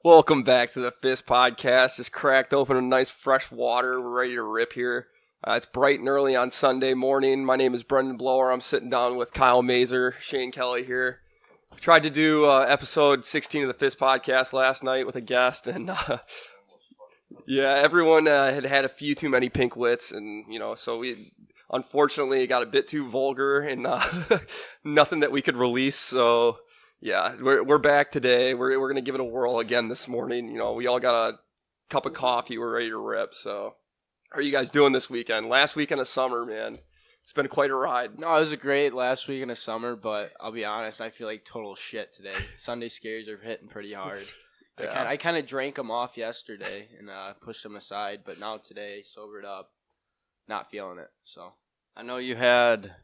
Welcome back to the Fist Podcast. Just cracked open a nice fresh water. We're ready to rip here. It's bright and early on Sunday morning. My name is Brendan Blower. I'm sitting down with Kyle Mazur, Shane Kelly here. Tried to do episode 16 of the Fist Podcast last night with a guest, and everyone had a few too many pink wits, and so we unfortunately got a bit too vulgar and nothing that we could release. So yeah, we're back today. We're gonna give it a whirl again this morning. We all got a cup of coffee. We're ready to rip. So how are you guys doing this weekend? Last weekend of summer, man. It's been quite a ride. No, it was a great last weekend of summer, but I'll be honest, I feel like total shit today. Sunday scares are hitting pretty hard. Yeah. I kind of drank them off yesterday and pushed them aside, but now today, sobered up, not feeling it. So I know you had,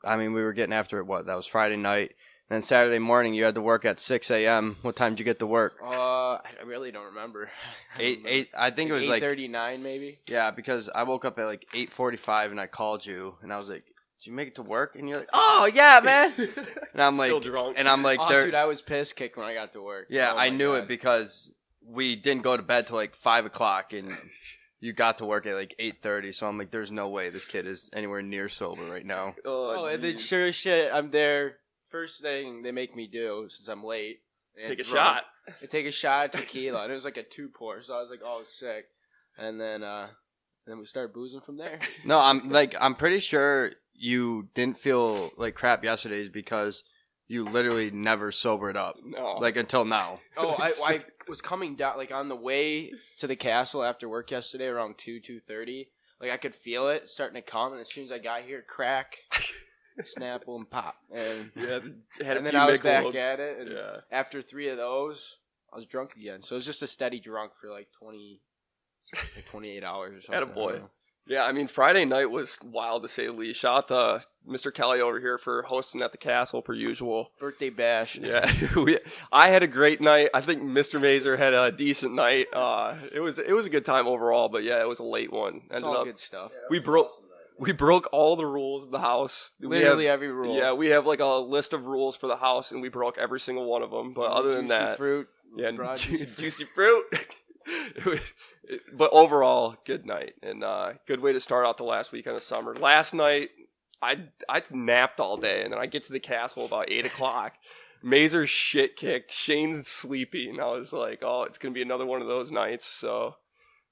we were getting after it, that was Friday night. And then Saturday morning, you had to work at 6 a.m. What time did you get to work? I really don't remember. I think it was like 8:39 maybe. Yeah, because I woke up at like 8:45 and I called you and I was like, "Did you make it to work?" And you're like, "Oh yeah, man." And I'm like, still drunk. And I'm like, "Oh, dude, I was piss kicked when I got to work." Yeah, I knew it because we didn't go to bed till like 5 o'clock and you got to work at like 8:30. So I'm like, "There's no way this kid is anywhere near sober right now." And then sure as shit, I'm there. First thing they make me do, since I'm late, take a shot. I take a shot of tequila, and it was like a 2-pour, so I was like, "Oh, sick." And then we started boozing from there. No, I'm pretty sure you didn't feel like crap yesterday's because you literally never sobered up. No, like until now. Oh, I was coming down like on the way to the castle after work yesterday around 2:30. Like I could feel it starting to come, and as soon as I got here, crack. Snapple and pop, and then I was back at it. And after 3 of those, I was drunk again. So it was just a steady drunk for like 28 hours or something. Attaboy. Yeah, Friday night was wild to say the least. Shout out to Mr. Kelly over here for hosting at the castle per usual. Birthday bash. Yeah, I had a great night. I think Mr. Mazur had a decent night. It was a good time overall, but yeah, it was a late one. It's all good stuff. We broke all the rules of the house. Literally every rule. Yeah, we have like a list of rules for the house, and we broke every single one of them. But other than that, fruit. Yeah, juicy fruit. But overall, good night and good way to start out the last weekend of summer. Last night, I napped all day, and then I get to the castle about 8 o'clock. Mazur's shit kicked. Shane's sleepy, and I was like, "Oh, it's gonna be another one of those nights." So.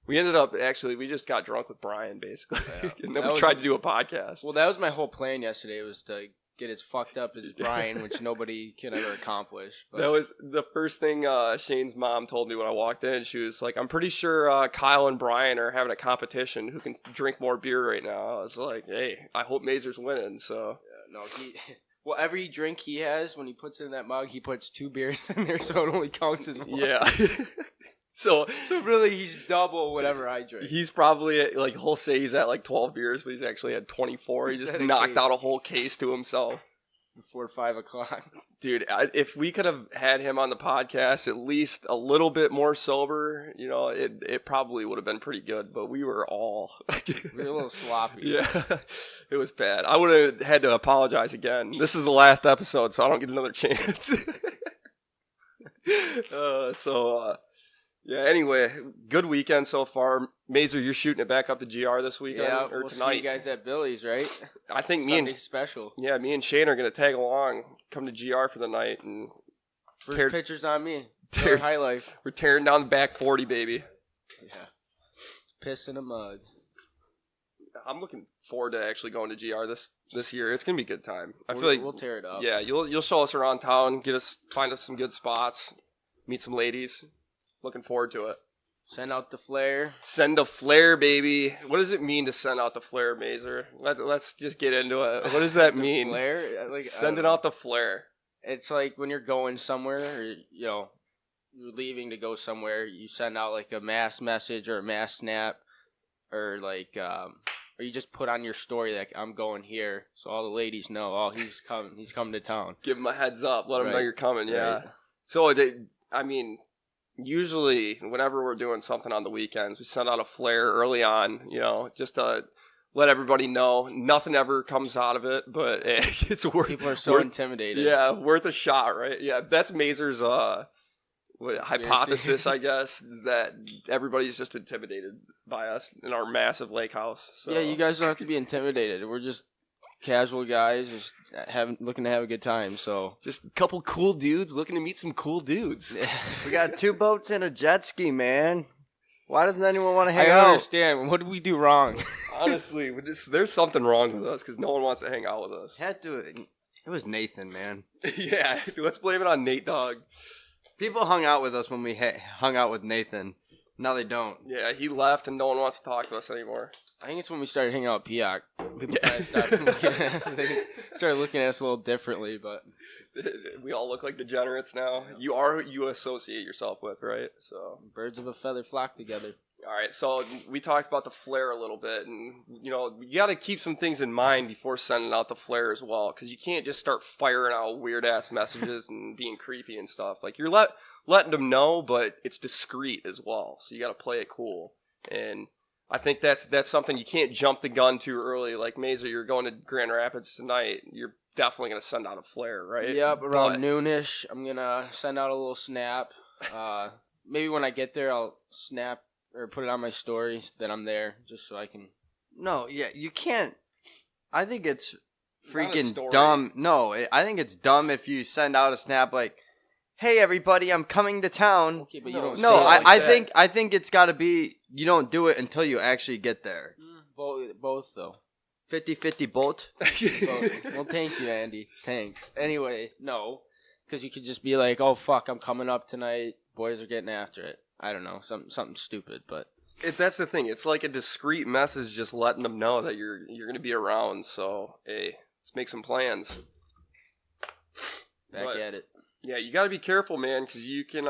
We ended up, we just got drunk with Brian, basically. Yeah. And then we tried to do a podcast. Well, that was my whole plan yesterday, was to get as fucked up as Brian, which nobody can ever accomplish. But. That was the first thing Shane's mom told me when I walked in. She was like, "I'm pretty sure Kyle and Brian are having a competition who can drink more beer right now." I was like, "Hey, I hope Mazur's winning." So well, every drink he has, when he puts it in that mug, he puts 2 beers in there, so it only counts as 1. Yeah. So really, he's double whatever I drink. He's probably at, he'll say he's at like 12 beers, but he's actually had 24. He just knocked out a whole case to himself. Before 5 o'clock. Dude, if we could have had him on the podcast at least a little bit more sober, it probably would have been pretty good, but we were all... we were a little sloppy. Yeah, it was bad. I would have had to apologize again. This is the last episode, so I don't get another chance. Yeah, anyway, good weekend so far. Mazur, you're shooting it back up to GR this weekend or we'll tonight. See you guys at Billy's, right? I think special. Yeah, me and Shane are going to tag along, come to GR for the night. And first picture's on me. High life. We're tearing down the back 40, baby. Yeah. Piss in a mug. I'm looking forward to actually going to GR this year. It's going to be a good time. I feel like we'll tear it up. Yeah, you'll show us around town, find us some good spots, meet some ladies. Looking forward to it. Send out the flare. Send the flare, baby. What does it mean to send out the flare, Mazur? Let's just get into it. What does that mean? Flare? Sending out the flare. It's like when you're going somewhere, or, you're leaving to go somewhere, you send out like a mass message or a mass snap, or or you just put on your story like, "I'm going here," so all the ladies know, "Oh, he's coming to town." Give them a heads up. Let them know you're coming. Yeah. Right. So usually, whenever we're doing something on the weekends, we send out a flare early on, just to let everybody know. Nothing ever comes out of it, but it's worth. People are so intimidated. Yeah, worth a shot, right? Yeah, that's Mazur's hypothesis, I guess, is that everybody's just intimidated by us in our massive lake house. So. Yeah, you guys don't have to be intimidated. We're just casual guys, just looking to have a good time. So just a couple cool dudes looking to meet some cool dudes. We got 2 boats and a jet ski, man. Why doesn't anyone want to hang I out? don't understand. What did we do wrong? Honestly, there's something wrong with us because no one wants to hang out with us. It was Nathan, man. Yeah, let's blame it on Nate Dogg. People hung out with us when we hung out with Nathan. Now they don't. Yeah, he left and no one wants to talk to us anymore. I think it's when we started hanging out with Piak. People kind of started looking at us. They started looking at us a little differently, but we all look like degenerates now. You associate yourself with, right? So birds of a feather flock together. All right, so we talked about the flare a little bit, and you got to keep some things in mind before sending out the flare as well, because you can't just start firing out weird ass messages and being creepy and stuff. Like you're letting them know, but it's discreet as well, so you got to play it cool. And I think that's something you can't jump the gun too early. Like Mazur, you're going to Grand Rapids tonight. You're definitely gonna send out a flare, right? Yep, around noonish. I'm gonna send out a little snap. Maybe when I get there, I'll snap or put it on my stories that I'm there, just so I can. No, yeah, you can't. I think it's Not a freaking story. dumb. No, I think it's dumb if you send out a snap like, "Hey, everybody, I'm coming to town." Okay, but you don't. No, say it like that. I think it's got to be. You don't do it until you actually get there. Both though. 50-50 bolt. Both. Well, thank you, Andy. Thanks. Anyway, no, because you could just be like, "Oh fuck, I'm coming up tonight. Boys are getting after it." I don't know, something stupid, but That's the thing. It's like a discreet message, just letting them know that you're going to be around. So, hey, let's make some plans. back at it. Yeah, you got to be careful, man, because you can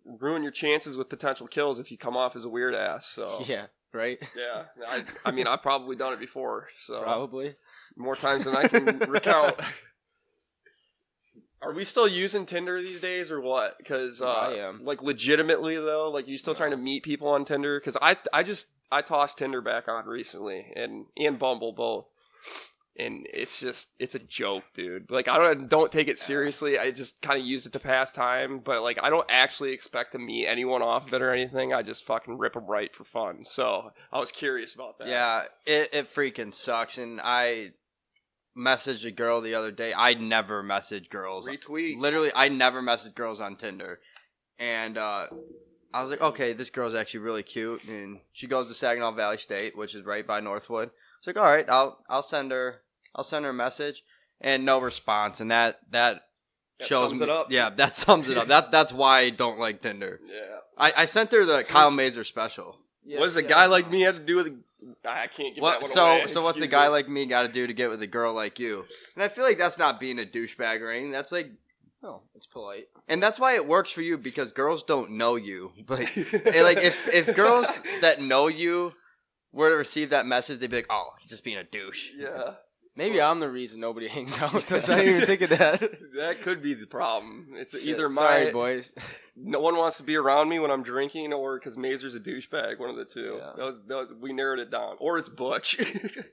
ruin your chances with potential kills if you come off as a weird ass. So Yeah, right. yeah. I mean, I've probably done it before. So Probably. more times than I can recount. Are we still using Tinder these days or what? Because I am. like legitimately though, like you still trying to meet people on Tinder? Because I tossed Tinder back on recently and Bumble both, and it's a joke, dude. Like I don't take it seriously. I just kind of use it to pass time, but like I don't actually expect to meet anyone off of it or anything. I just fucking rip them right for fun. So I was curious about that. Yeah, it freaking sucks, and I messaged a girl the other day. I never message girls. Retweet. Literally, I never message girls on Tinder. And I was like, okay, this girl's actually really cute. And she goes to Saginaw Valley State, which is right by Northwood. I was like, all right, I'll send her a message. And no response. And that shows sums me, it up. Yeah, that sums it up. That's why I don't like Tinder. Yeah. I sent her the Kyle Mazur special. Yes, What does a guy like me have to do with? I can't give that one away. So what's a Excuse guy me. like me got to do to get with a girl like you? And I feel like that's not being a douchebag or anything. That's like, No, it's polite. and that's why it works for you because girls don't know you. Like, like if girls that know you were to receive that message, they'd be like, oh, he's just being a douche. Yeah. Maybe I'm the reason nobody hangs out with us. I didn't even think of that. That could be the problem. It's either Sorry, boys. no one wants to be around me when I'm drinking, or because Mazur's a douchebag. One of the two. Yeah. We narrowed it down. Or it's Butch.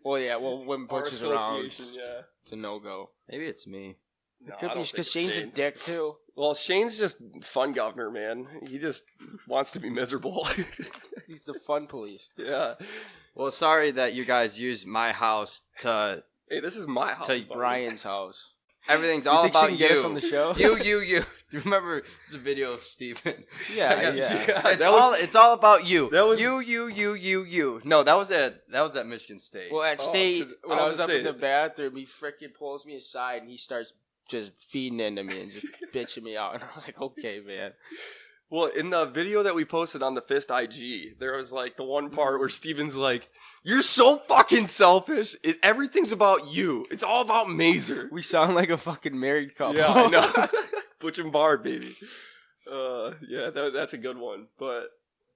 Well, yeah. Well, when Our Butch is around, association, yeah. it's a no-go. Maybe it's me. No, It could I be don't think because it's Shane's a Shane. dick too. Well, Shane's just fun governor, man. He just wants to be miserable. He's the fun police. Yeah. Well, sorry that you guys used my house to. Hey, this is my house. Take buddy. Brian's house. Everything's You all think she about can you. get us on the show? You. Do you remember the video of Steven? Yeah. It's all about you. That was- You. No, that was at Michigan State. Well, at state, 'cause when I I was was just up in the saying- bathroom, he freaking pulls me aside and he starts just feeding into me and just bitching me out. And I was like, okay, man. Well, in the video that we posted on the Fist IG, there was like the one part where Steven's like, "You're so fucking selfish. Everything's about you. It's all about Mazur." We sound like a fucking married couple. Yeah, I know. Butch and Bard, baby. Yeah, that's a good one. But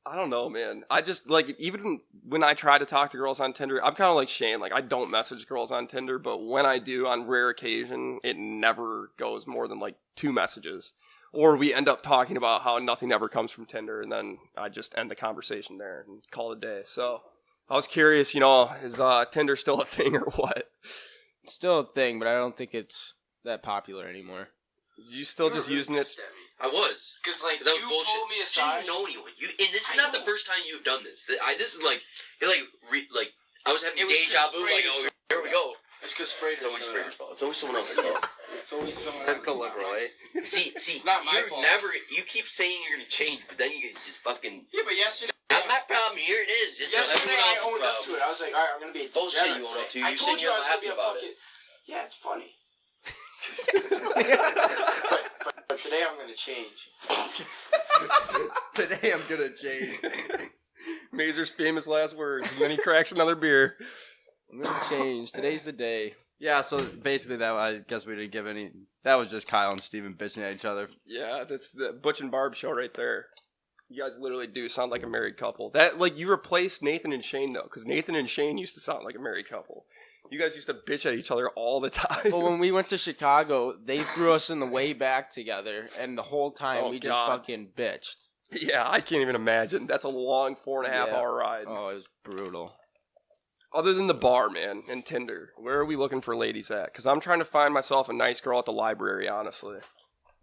I don't know, man. I just like even when I try to talk to girls on Tinder, I'm kind of like Shane. Like I don't message girls on Tinder, but when I do, on rare occasion, it never goes more than like 2 messages. Or we end up talking about how nothing ever comes from Tinder, and then I just end the conversation there and call it a day. So I was curious, is Tinder still a thing or what? It's still a thing, but I don't think it's that popular anymore. You still just using it? I was. Because, like, that was you bullshit. pulled me You aside. didn't know anyone. And this is not the first time you've done this. This is like, I was having deja vu. Like, oh, here we go. It's because Sprader's. It's always Sprader's fault. It's always someone else's fault. It's always someone Typical else's liberal, fault. eh? See, It's not my fault. You keep saying you're gonna change, but then you just fucking. Yeah, but yesterday. Not my problem. Here it is. It's Yesterday everyone I else's owned up to problem. it. I was like, all right, I'm gonna be a Bullshit degenerate you own up to. today. I You're told sitting you I here was gonna be laughing a about fucking. Yeah, it's funny. but today I'm gonna change. Today I'm gonna change. Mazur's famous last words, and then he cracks another beer. I'm gonna change. Today's the day. Yeah, so basically that I guess we didn't give any. That was just Kyle and Steven bitching at each other. Yeah, that's the Butch and Barb show right there. You guys literally do sound like a married couple. That like you replaced Nathan and Shane though, because Nathan and Shane used to sound like a married couple. You guys used to bitch at each other all the time. Well, when we went to Chicago, they threw us in the way back together, and the whole time Oh, we just God. fucking bitched. Yeah, I can't even imagine. That's a long 4.5 hour ride. Oh, it was brutal. Other than the bar, man, and Tinder, where are we looking for ladies at? Because I'm trying to find myself a nice girl at the library, honestly.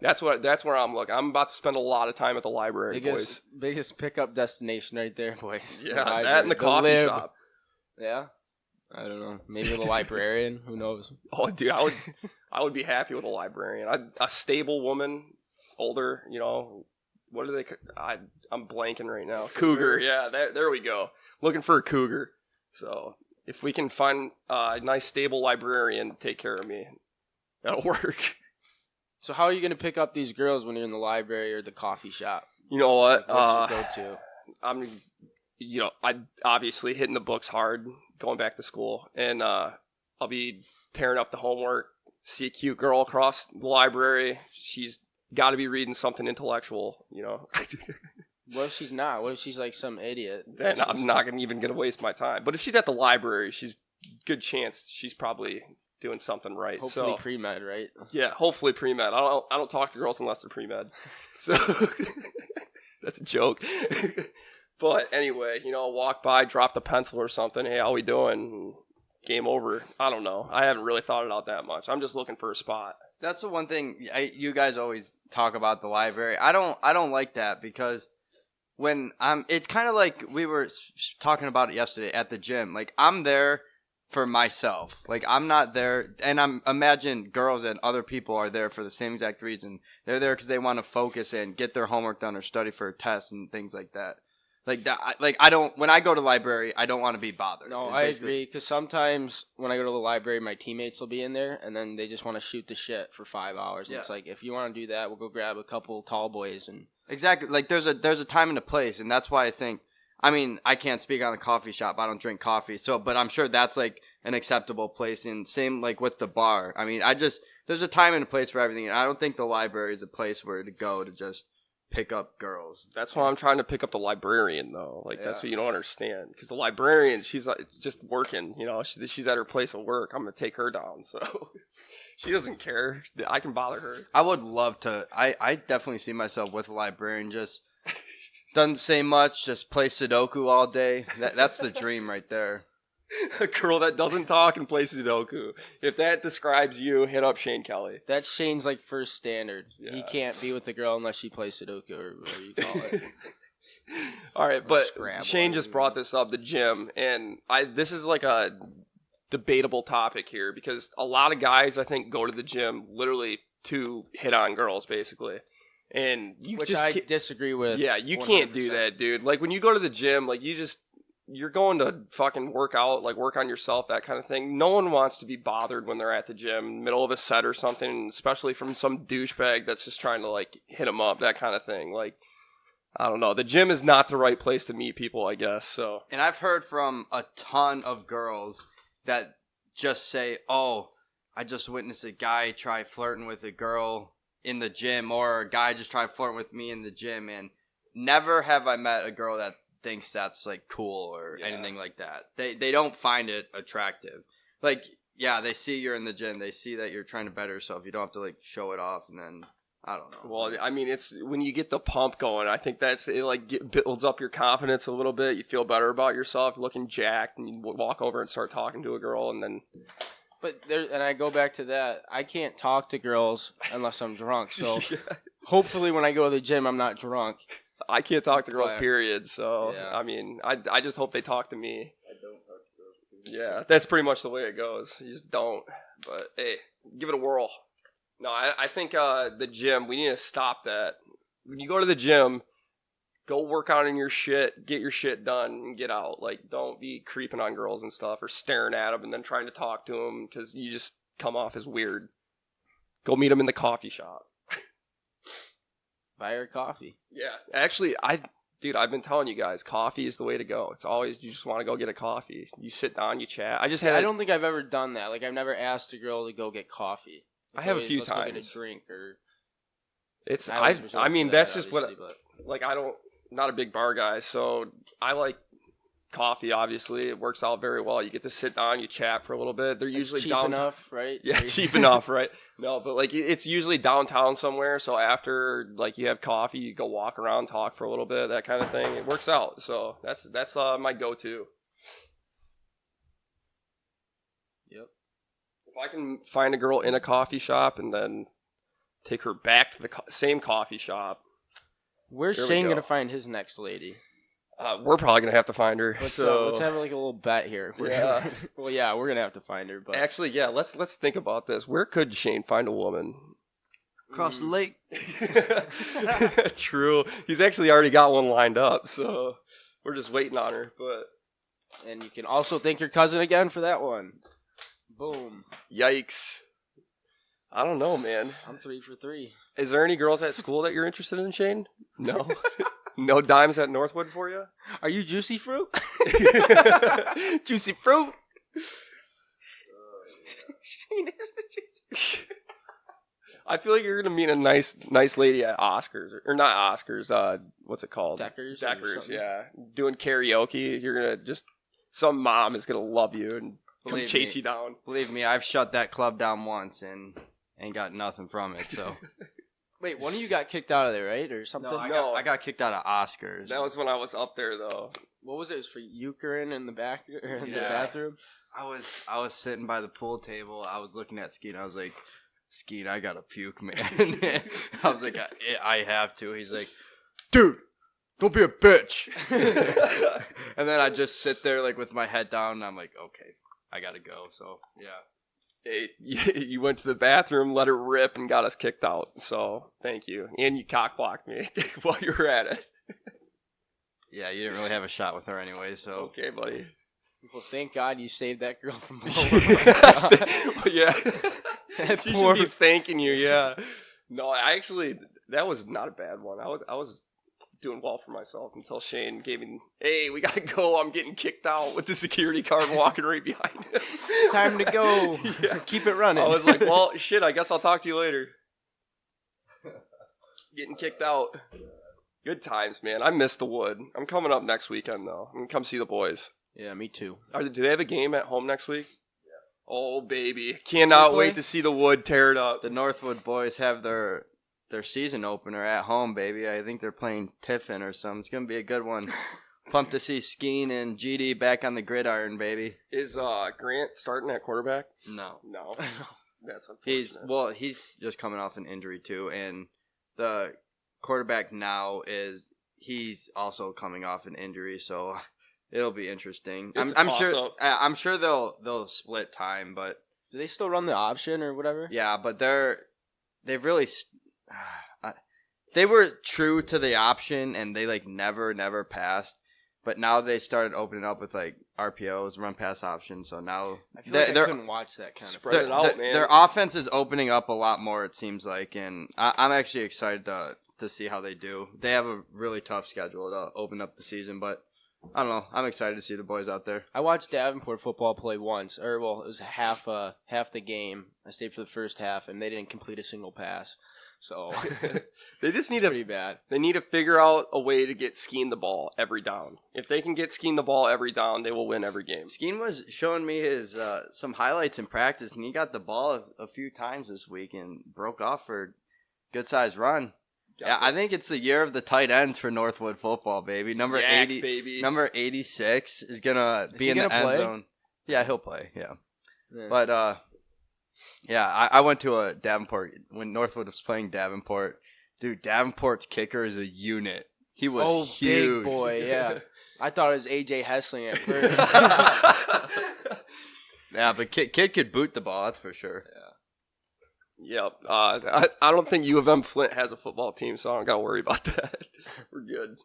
That's where I'm looking. I'm about to spend a lot of time at the library, boys. Biggest pickup destination right there, boys. Yeah, The that library. and the coffee lib. shop. Yeah, I don't know. Maybe the librarian. Who knows? Oh, dude, I would be happy with a librarian. A stable woman, older, you know. What are they? I'm blanking right now. Cougar. Yeah, there we go. Looking for a cougar. So if we can find a nice stable librarian to take care of me, that'll work. So how are you gonna pick up these girls when you're in the library or the coffee shop? You know what? What's your go-to? I obviously hitting the books hard, going back to school, and I'll be tearing up the homework. See a cute girl across the library. She's got to be reading something intellectual, you know. What if she's not? What if she's like some idiot? Then I'm not even gonna waste my time. But if she's at the library, she's good chance she's probably doing something right. Hopefully so, pre-med, right? yeah, hopefully pre-med. I don't talk to girls unless they're pre-med. So that's a joke. But anyway, you know, walk by, drop the pencil or something. Hey, how we doing? Game over. I don't know. I haven't really thought it out that much. I'm just looking for a spot. That's the one thing you guys always talk about the library. I don't like that because when it's kind of like we were talking about it yesterday at the gym. Like I'm there for myself. Like I'm not there, and imagine girls and other people are there for the same exact reason. They're there because they want to focus and get their homework done or study for a test and things like that. Like that. Like I don't. When I go to the library, I don't want to be bothered. No, I agree. Because sometimes when I go to the library, my teammates will be in there, and then they just want to shoot the shit for 5 hours. And Yeah. it's like, if you want to do that, we'll go grab a couple tall boys and. Exactly. Like there's a time and a place, and that's why I think. I mean, I can't speak on the coffee shop. I don't drink coffee, but I'm sure that's like an acceptable place. And same like with the bar. I mean, there's a time and a place for everything, and I don't think the library is a place where to go to just pick up girls. That's why I'm trying to pick up the librarian, though. Like, that's what you don't understand. Because the librarian, she's like, just working, you know. She's at her place of work. I'm going to take her down. So she doesn't care. I can bother her. I would love to. I definitely see myself with a librarian. Just doesn't say much. Just play Sudoku all day. That's the dream right there. A girl that doesn't talk and plays Sudoku. If that describes you, hit up Shane Kelly. That's Shane's like first standard. Yeah. He can't be with a girl unless she plays Sudoku or whatever you call it. All right, but Scrabble. Shane just brought this up, the gym, and this is like a debatable topic here because a lot of guys, I think, go to the gym literally to hit on girls, basically. And you Which just I can't- disagree with. yeah, you can't do 100%. that, dude. Like when you go to the gym, like you're going to fucking work out, like work on yourself, that kind of thing. No one wants to be bothered when they're at the gym, middle of a set or something, especially from some douchebag that's just trying to like hit them up, that kind of thing. Like, I don't know. The gym is not the right place to meet people, I guess. So, And I've heard from a ton of girls that just say, "Oh, I just witnessed a guy try flirting with a girl in the gym, or a guy just tried flirting with me in the gym," and never have I met a girl that thinks that's like cool or anything like that. They don't find it attractive. Like, yeah, they see you're in the gym. They see that you're trying to better yourself. You don't have to like show it off, and then I don't know. well, I mean, it's when you get the pump going, I think builds up your confidence a little bit. You feel better about yourself. You're looking jacked, and you walk over and start talking to a girl, and then But and I go back to that. I can't talk to girls unless I'm drunk. So Yeah. hopefully when I go to the gym, I'm not drunk. I can't talk to girls, But- period. So, Yeah. I mean, I just hope they talk to me. I don't talk to girls. Yeah, that's pretty much the way it goes. You just don't. But, hey, give it a whirl. No, I think the gym, we need to stop that. When you go to the gym, go work out in your shit, get your shit done, and get out. Like, don't be creeping on girls and stuff or staring at them and then trying to talk to them because you just come off as weird. Go meet them in the coffee shop. Buy her coffee. Yeah. Actually, I've been telling you guys, coffee is the way to go. It's always, you just want to go get a coffee. You sit down, you chat. I don't think I've ever done that. Like, I've never asked a girl to go get coffee. I have a always, few let's go get times. a drink or... It's, I always resort I to mean, that, that's just what, obviously, but- like, not a big bar guy, so I like coffee, obviously. It works out very well. You get to sit down, you chat for a little bit. They're usually cheap downtown. enough, right? Yeah, cheap enough, right? No, but like it's usually downtown somewhere. So after like you have coffee, you go walk around, talk for a little bit, that kind of thing. It works out. So that's my go-to. Yep. If I can find a girl in a coffee shop and then take her back to the same coffee shop, Where's There we Shane go. going to find his next lady? we're probably gonna have to find her. Let's so have like a little bet here. Yeah. Well, yeah, we're going to have to find her. But actually, yeah, let's think about this. Where could Shane find a woman? Across the lake. True. He's actually already got one lined up, so we're just waiting on her. But And you can also thank your cousin again for that one. Boom. yikes. I don't know, man. I'm 3 for 3. Is there any girls at school that you're interested in, Shane? No? No dimes at Northwood for you? Are you Juicy Fruit? Juicy fruit. Shane is the Juicy I feel like you're gonna meet a nice lady at Oscars, or not Oscars. What's it called? Deckers or Deckers, something? yeah. Doing karaoke. You're gonna some mom is gonna love you and come Believe chase me. you down. Believe me, I've shut that club down once and ain't got nothing from it. So Wait, one of you got kicked out of there, right? Or something? No. I got kicked out of Oscars. That was when I was up there, though. What was it? It was for euchrin in the back or in the Yeah. bathroom? I was sitting by the pool table. I was looking at Skeet. I was like, Skeet, I gotta puke, man. I was like, I have to. He's like, dude, don't be a bitch. And then I just sit there like with my head down, and I'm like, okay, I gotta go. So yeah. Hey, you went to the bathroom, let her rip, and got us kicked out. So thank you, and you cock blocked me while you were at it. Yeah, you didn't really have a shot with her anyway, so. Okay, buddy. Well, thank God you saved that girl from Yeah, That she poor- should be thanking you. Yeah. No, that was not a bad one. I was doing well for myself until Shane gave me, hey, we gotta go. I'm getting kicked out with the security guard walking right behind him. Time to go. Yeah. Keep it running. I was like, well, shit, I guess I'll talk to you later. Getting kicked out. Good times, man. I missed the wood. I'm coming up next weekend, though. I'm going to come see the boys. Yeah, me too. Do they have a game at home next week? Yeah. Oh, baby. Cannot Play? wait to see the wood tear it up. The Northwood boys have their season opener at home, baby. I think they're playing Tiffin or something. It's gonna be a good one. Pumped to see Skeen and GD back on the gridiron, baby. Is Grant starting at quarterback? No, No. That's unfortunate. he's just coming off an injury too, and the quarterback now he's also coming off an injury, so it'll be interesting. It's a I'm sure. toss-up. I'm sure they'll split time, but Do they still run the option or whatever? yeah, but they've really. They were true to the option, and they like never passed. But now they started opening up with like RPOs, run pass options. So now I feel like I couldn't watch that kind of Spread it out, man. their offense is opening up a lot more. It seems like, and I'm actually excited to see how they do. They have a really tough schedule to open up the season, but I don't know. I'm excited to see the boys out there. I watched Davenport football play once, or well, it was half the game. I stayed for the first half, and they didn't complete a single pass. So They just need pretty bad. They need to figure out a way to get Skeen the ball every down. If they can get Skeen the ball every down, they will win every game. Skeen was showing me his some highlights in practice, and he got the ball a few times this week and broke off for a good-sized run. Yeah, I think it's the year of the tight ends for Northwood football, baby. Number Yak, 80, baby. number 86 is gonna be he in the gonna end play? zone. Yeah, he'll play. Yeah, Yeah. but Yeah, I went to a Davenport when Northwood was playing Davenport. Dude, Davenport's kicker is a unit. He was huge. Big boy, yeah. I thought it was AJ Hessling at first. Yeah, but kid could boot the ball, that's for sure. Yep. I don't think U of M Flint has a football team, so I don't got to worry about that. We're good.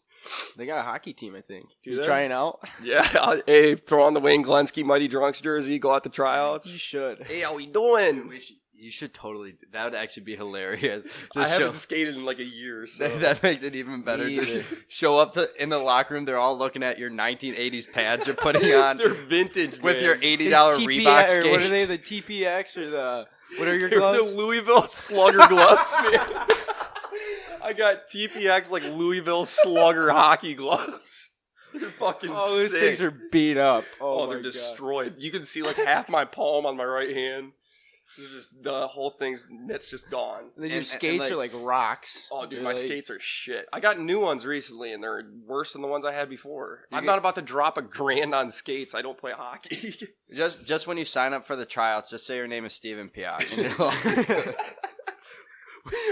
They got a hockey team, I think. Do You they? trying out? Yeah. Hey, throw on the Wayne Glensky Mighty Drunks jersey, go out the tryouts. You should. Hey, how we doing? You should totally. That would actually be hilarious. I haven't skated in like a year, so. That makes it even better. Me Just either. show up in the locker room. They're all looking at your 1980s pads you're putting on. They're vintage, with man. your $80 His Reebok skates. or what are they? The TPX or the what are your They're gloves? the Louisville Slugger gloves, man. I got TPX like Louisville Slugger hockey gloves. They're fucking Oh, those sick. things are beat up. Oh, Oh, they're my God. destroyed. You can see like half my palm on my right hand. The whole thing's knit's just gone. And then your And skates like- are like rocks. Oh, dude, They're my like- skates are shit. I got new ones recently, and they're worse than the ones I had before. You I'm get- not about to drop $1,000 on skates. I don't play hockey. Just when you sign up for the tryouts, just say your name is Steven Piak. And you're all-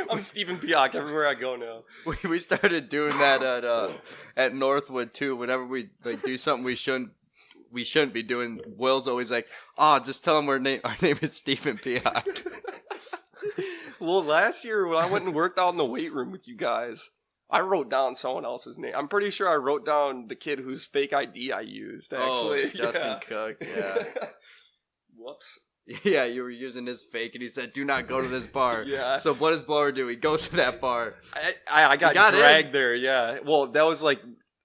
I'm Stephen Piak everywhere I go now. we started doing that at Northwood too. Whenever we like do something we shouldn't be doing, Will's always like, "Oh, just tell him our name is Stephen Piak." Well, last year when I went and worked out in the weight room with you guys, I wrote down someone else's name. I'm pretty sure I wrote down the kid whose fake ID I used, actually. Oh, Justin Yeah. Cook. Yeah, Whoops. yeah. You were using his fake, and he said, "Do not go to this bar." Yeah. So what does Blower do? He goes to that bar. I got got dragged there, yeah. Well, that was like,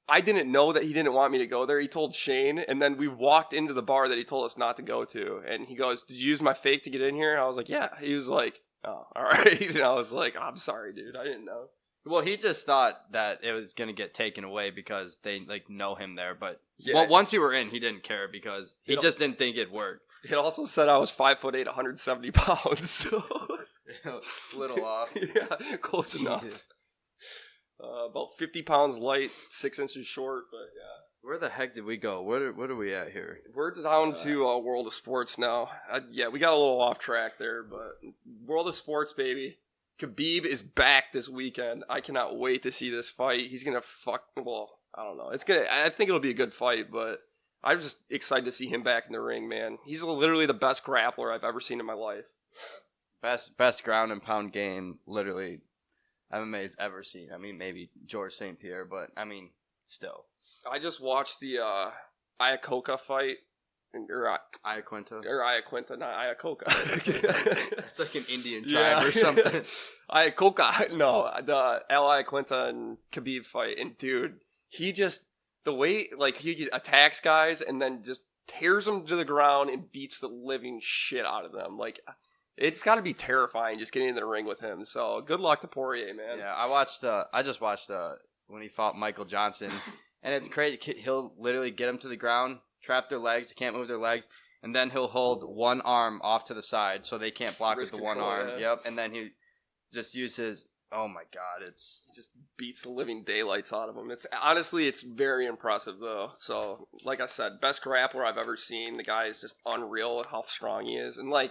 I didn't know that he didn't want me to go there. He told Shane, and then we walked into the bar that he told us not to go to. And he goes, "Did you use my fake to get in here?" And I was like, "Yeah." He was like, "Oh, all right." And I was like, "I'm sorry, dude. I didn't know." Well, he just thought that it was gonna get taken away because they like know him there. But Yeah. once you were in, he didn't care because he You know- just didn't think it'd work. It also said I was 5'8", 170 pounds. So A little off. yeah, close enough. About 50 pounds light, 6 inches short, but yeah. Where the heck did we go? What are we at here? We're down to World of Sports now. Yeah, we got a little off track there, but World of Sports, baby. Khabib is back this weekend. I cannot wait to see this fight. He's gonna well, I don't know. I think it'll be a good fight, but I'm just excited to see him back in the ring, man. He's literally the best grappler I've ever seen in my life. Best ground and pound game, literally, MMA's ever seen. I mean, maybe George St. Pierre, but I mean, still. I just watched the Iacocca fight, or Iaquinta, not Iacocca. It's like an Indian tribe or something. Iacocca, no, the El Iaquinta and Khabib fight, and dude, the way like he attacks guys and then just tears them to the ground and beats the living shit out of them. Like, it's got to be terrifying just getting in the ring with him. So good luck to Poirier, man. Yeah, I just watched when he fought Michael Johnson, and it's crazy. He'll literally get them to the ground, trap their legs, they can't move their legs, and then he'll hold one arm off to the side so they can't block Wrist with the one control, arm. yeah. Yep, and then he just uses. Oh my God, He just beats the living daylights out of him. It's very impressive though. So like I said, best grappler I've ever seen. The guy is just unreal at how strong he is, and like,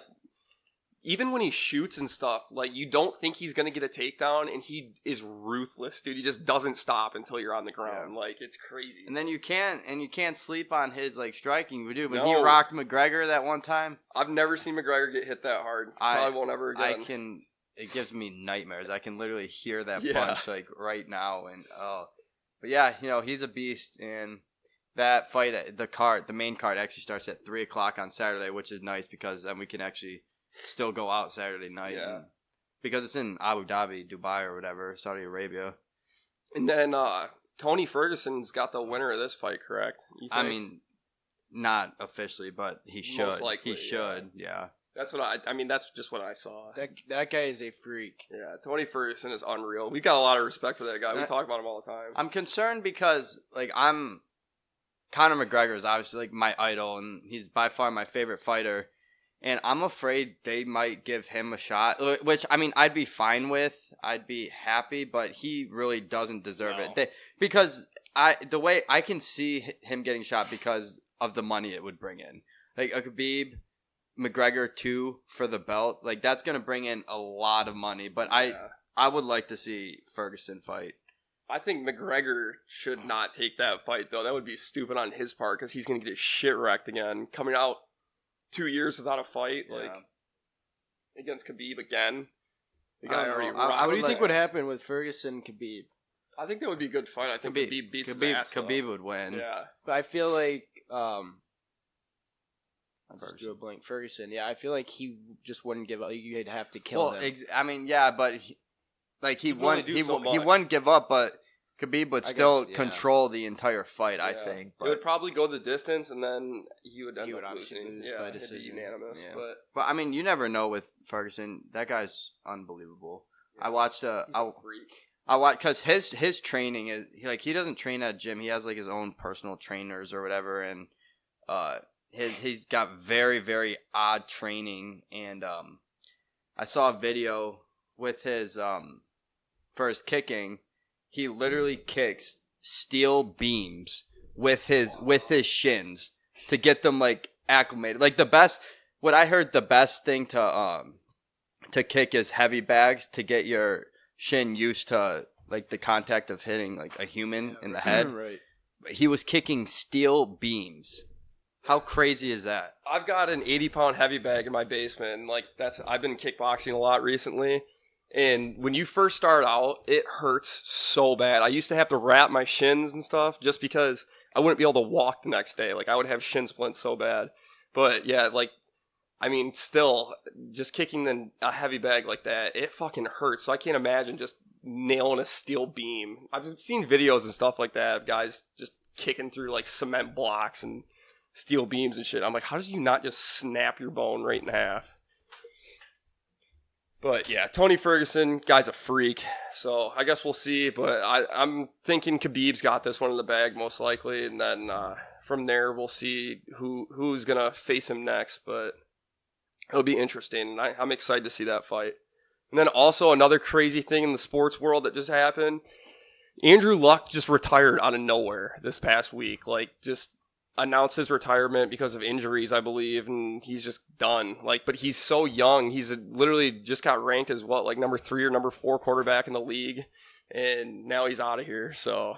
even when he shoots and stuff, like, you don't think he's going to get a takedown, and he is ruthless, dude. He just doesn't stop until you're on the ground. Yeah. Like, it's crazy. And then you can't sleep on his like striking. We do when No. he rocked McGregor that one time. I've never seen McGregor get hit that hard. Probably won't ever again. It gives me nightmares. I can literally hear that Yeah. punch like right now, and but yeah, he's a beast. And that fight, the main card actually starts at 3:00 on Saturday, which is nice because then we can actually still go out Saturday night. Yeah. Because it's in Abu Dhabi, Dubai, or whatever, Saudi Arabia. And then Tony Ferguson's got the winner of this fight, correct? You I think? mean, not officially, but he should. Most likely, he should. Yeah. That's what I mean, that's just what I saw. That guy is a freak. Yeah, Tony Ferguson is unreal. We've got a lot of respect for that guy. We talk about him all the time. I'm concerned because Conor McGregor is obviously like my idol, and he's by far my favorite fighter. And I'm afraid they might give him a shot, which I mean I'd be fine with. I'd be happy, but he really doesn't deserve it. Because the way I can see him getting shot because of the money it would bring in. Like a Khabib, McGregor 2 for the belt, like that's gonna bring in a lot of money. But I would like to see Ferguson fight. I think McGregor should not take that fight, though. That would be stupid on his part because he's going to get his shit wrecked again. Coming out 2 years without a fight, against Khabib again. The guy already. What do you think would happen with Ferguson and Khabib? I think that would be a good fight. I think Khabib beats his ass. Khabib would win. Yeah, but I feel like just drew a blank. Ferguson. Yeah, I feel like he just wouldn't give up. You'd have to kill him. I mean, yeah, but he wouldn't give up, but Khabib would still control the entire fight. I think. But it would probably go the distance, and then he would end up losing. By it'd be unanimous. Yeah. But I mean, you never know with Ferguson. That guy's unbelievable. Yeah. I watched he's a freak. I watch because his training is he doesn't train at a gym. He has like his own personal trainers or whatever, and he's got very, very odd training. And I saw a video with his for his kicking. He literally kicks steel beams with his shins to get them like acclimated. Like what I heard the best thing to kick is heavy bags to get your shin used to like the contact of hitting like a human in the head. Right. He was kicking steel beams. How crazy is that? I've got an 80-pound heavy bag in my basement. And I've been kickboxing a lot recently. And when you first start out, it hurts so bad. I used to have to wrap my shins and stuff just because I wouldn't be able to walk the next day. Like I would have shin splints so bad. But yeah, still, just kicking a heavy bag like that, it fucking hurts. So I can't imagine just nailing a steel beam. I've seen videos and stuff like that of guys just kicking through like cement blocks and steel beams and shit. I'm like, how do you not just snap your bone right in half? But yeah, Tony Ferguson, guy's a freak. So I guess we'll see. But I'm thinking Khabib's got this one in the bag most likely. And then from there, we'll see who's going to face him next. But it'll be interesting. And I'm excited to see that fight. And then also another crazy thing in the sports world that just happened. Andrew Luck just retired out of nowhere this past week. Like, just announced his retirement because of injuries, I believe, and he's just done. But he's so young. He's literally just got ranked as number 3 or number 4 quarterback in the league, and now he's out of here. So,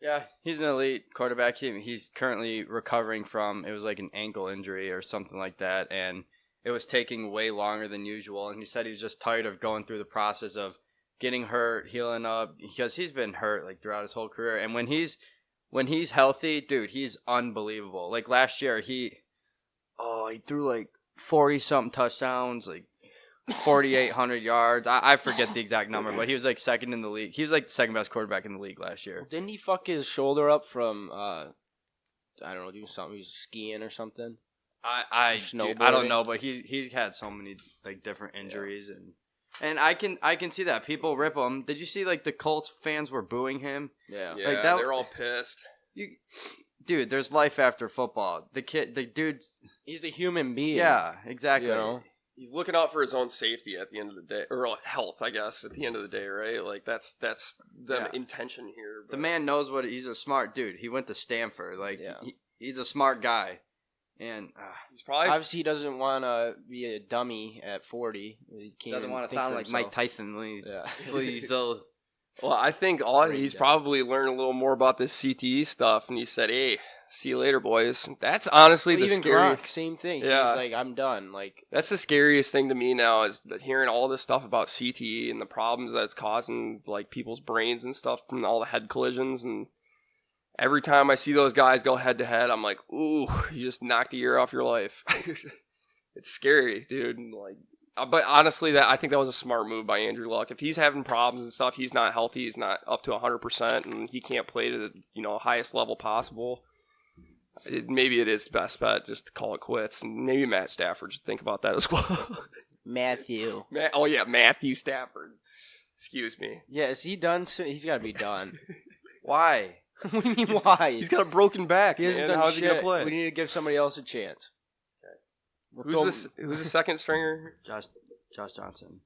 yeah, he's an elite quarterback. He's currently recovering from it was like an ankle injury or something like that, and it was taking way longer than usual. And he said he was just tired of going through the process of getting hurt, healing up, because he's been hurt throughout his whole career. And when he's healthy, dude, he's unbelievable. Like last year, he threw 40-something touchdowns, 4,800 yards. I forget the exact number, but he was second in the league. He was the second best quarterback in the league last year. Didn't he fuck his shoulder up from, I don't know, doing something? He was skiing or something? I don't know, but he's had so many different injuries and I can see that people rip him. Did you see the Colts fans were booing him? Yeah, they're all pissed. Dude, there's life after football. The dude's he's a human being. Yeah, exactly. You know? He's looking out for his own safety at the end of the day, or health, I guess, at the end of the day, right? That's the intention here. But. The man knows he's a smart dude. He went to Stanford. He's a smart guy. And he's probably obviously he doesn't want to be a dummy at 40. He doesn't want to sound like Mike Tyson. Please don't. Well, I think he's probably learned a little more about this CTE stuff, and he said, "Hey, see you later, boys." That's honestly the scariest. Same thing. Yeah. He's I'm done. That's the scariest thing to me now is hearing all this stuff about CTE and the problems that it's causing, people's brains and stuff from all the head collisions and. Every time I see those guys go head to head, I'm like, ooh, you just knocked a year off your life. It's scary, dude. But honestly, I think that was a smart move by Andrew Luck. If he's having problems and stuff, he's not healthy, he's not up to 100%, and he can't play to the highest level possible. Maybe it is best bet just to call it quits, and maybe Matt Stafford should think about that as well. Matthew. Matthew Stafford. Excuse me. Yeah, is he done soon? He's got to be done. Why? What do you mean why? He's got a broken back. He hasn't done How's shit. he gonna play? We need to give somebody else a chance. Okay. Who's the second stringer? Josh Johnson.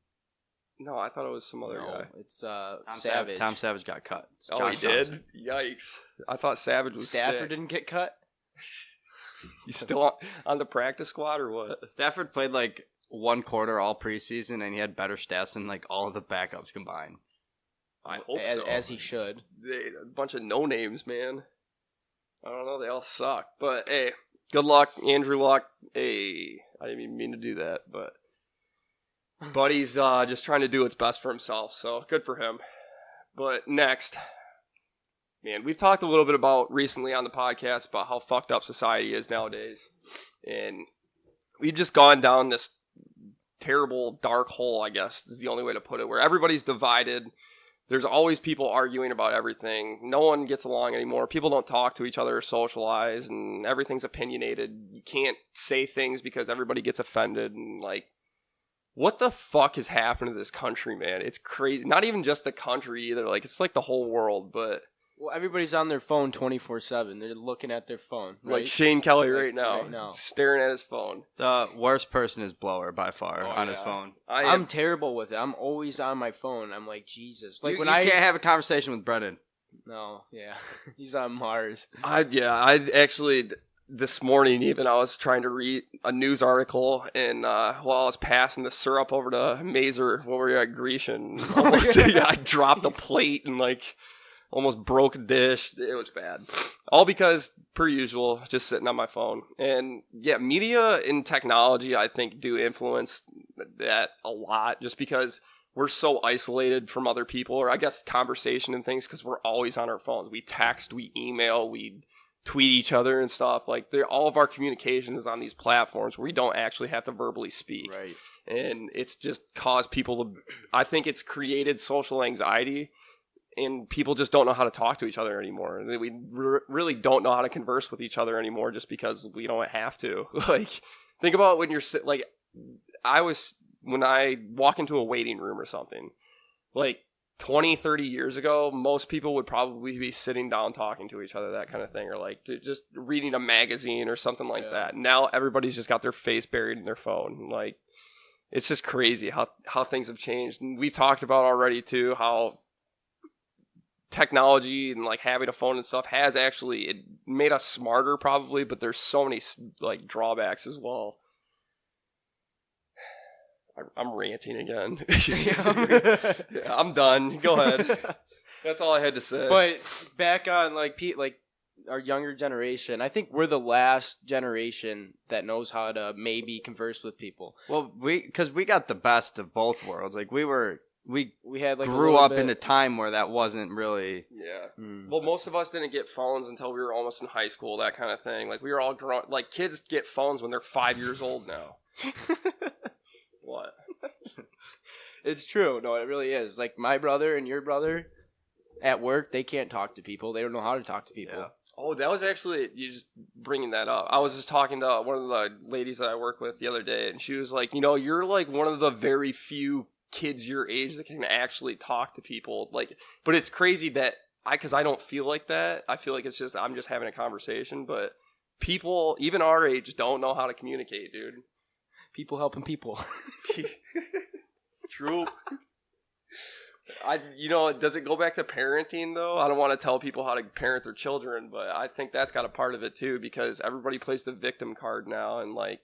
No, I thought it was some other guy. It's Savage. Tom Savage got cut. He did? Yikes. I thought Savage was Stafford sick. didn't get cut? You still on the practice squad or what? Stafford played like one quarter all preseason, and he had better stats than like all of the backups combined. I hope so. As he should. A bunch of no names, man. I don't know. They all suck. But hey, good luck, Andrew Luck. Hey, I didn't even mean to do that, but Buddy's just trying to do what's best for himself. So good for him. But next, man, we've talked a little bit about recently on the podcast about how fucked up society is nowadays, and we've just gone down this terrible dark hole, I guess is the only way to put it, where everybody's divided. There's always people arguing about everything. No one gets along anymore. People don't talk to each other or socialize, and everything's opinionated. You can't say things because everybody gets offended, and like, what the fuck has happened to this country, man? It's crazy. Not even just the country either. Like, it's like the whole world, but... Well, everybody's on their phone 24/7. They're looking at their phone, right? Like Shane Kelly right Right now, now. staring at his phone. The worst person is Blower by far on his phone. I'm terrible with it. I'm always on my phone. I'm like, Jesus. Like you when I can't have a conversation with Brendan. No, yeah. He's on Mars. I actually... This morning, even, I was trying to read a news article, and while I was passing the syrup over to Mazur when we were at Grecian, almost, I dropped a plate and, like, almost broke a dish. It was bad. All because, per usual, just sitting on my phone. And, yeah, media and technology, I think, do influence that a lot, just because we're so isolated from other people, or I guess conversation and things, because we're always on our phones. We text, we email, we tweet each other and stuff. Like, all of our communication is on these platforms where we don't actually have to verbally speak. Right. And it's just caused people to, I think it's created social anxiety, and people just don't know how to talk to each other anymore. We really don't know how to converse with each other anymore just because we don't have to. Like, think about when you're like, when I walk into a waiting room or something, like, 20, 30 years ago, most people would probably be sitting down talking to each other, that kind of thing, or like just reading a magazine or something like that. Now everybody's just got their face buried in their phone. Like, it's just crazy how things have changed. And we've talked about already too how technology and like having a phone and stuff has actually it made us smarter probably, but there's so many like drawbacks as well. I'm ranting again. Yeah, I'm done. Go ahead. That's all I had to say. But back on like our younger generation, I think we're the last generation that knows how to maybe converse with people. Well, because we got the best of both worlds. Like we had like grew up in a time where that wasn't really. Yeah. Well, most of us didn't get phones until we were almost in high school, that kind of thing. Like we were all grown. Like kids get phones when they're 5 years old now. What? It's true. No, it really is. Like my brother and your brother at work, they can't talk to people. They don't know how to talk to people. Yeah. Oh, that was actually, you just bringing that up. I was just talking to one of the ladies that I work with the other day, and she was like, you're like one of the very few kids your age that can actually talk to people. Like, but it's crazy that because I don't feel like that. I feel like it's just, I'm just having a conversation, but people, even our age, don't know how to communicate, dude. People helping people. True. Does it go back to parenting though? I don't want to tell people how to parent their children, but I think that's got a part of it too, because everybody plays the victim card now, and like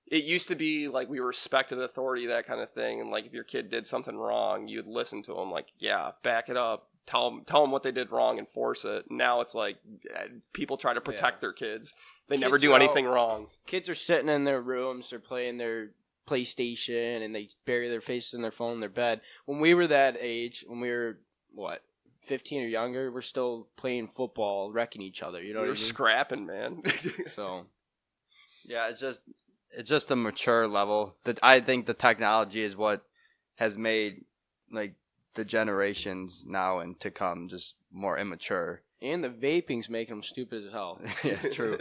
it used to be like we respected authority, that kind of thing, and like if your kid did something wrong, you'd listen to them, like, yeah, back it up, tell them what they did wrong, enforce it. Now it's like people try to protect their kids. They never do anything wrong. Kids are sitting in their rooms, they're playing their PlayStation, and they bury their faces in their phone in their bed. When we were that age, when we were, 15 or younger, we're still playing football, wrecking each other. You know what I mean? Scrapping, man. So, yeah, it's just a mature level. That I think the technology is what has made like the generations now and to come just more immature. And the vaping's making them stupid as hell. Yeah, true.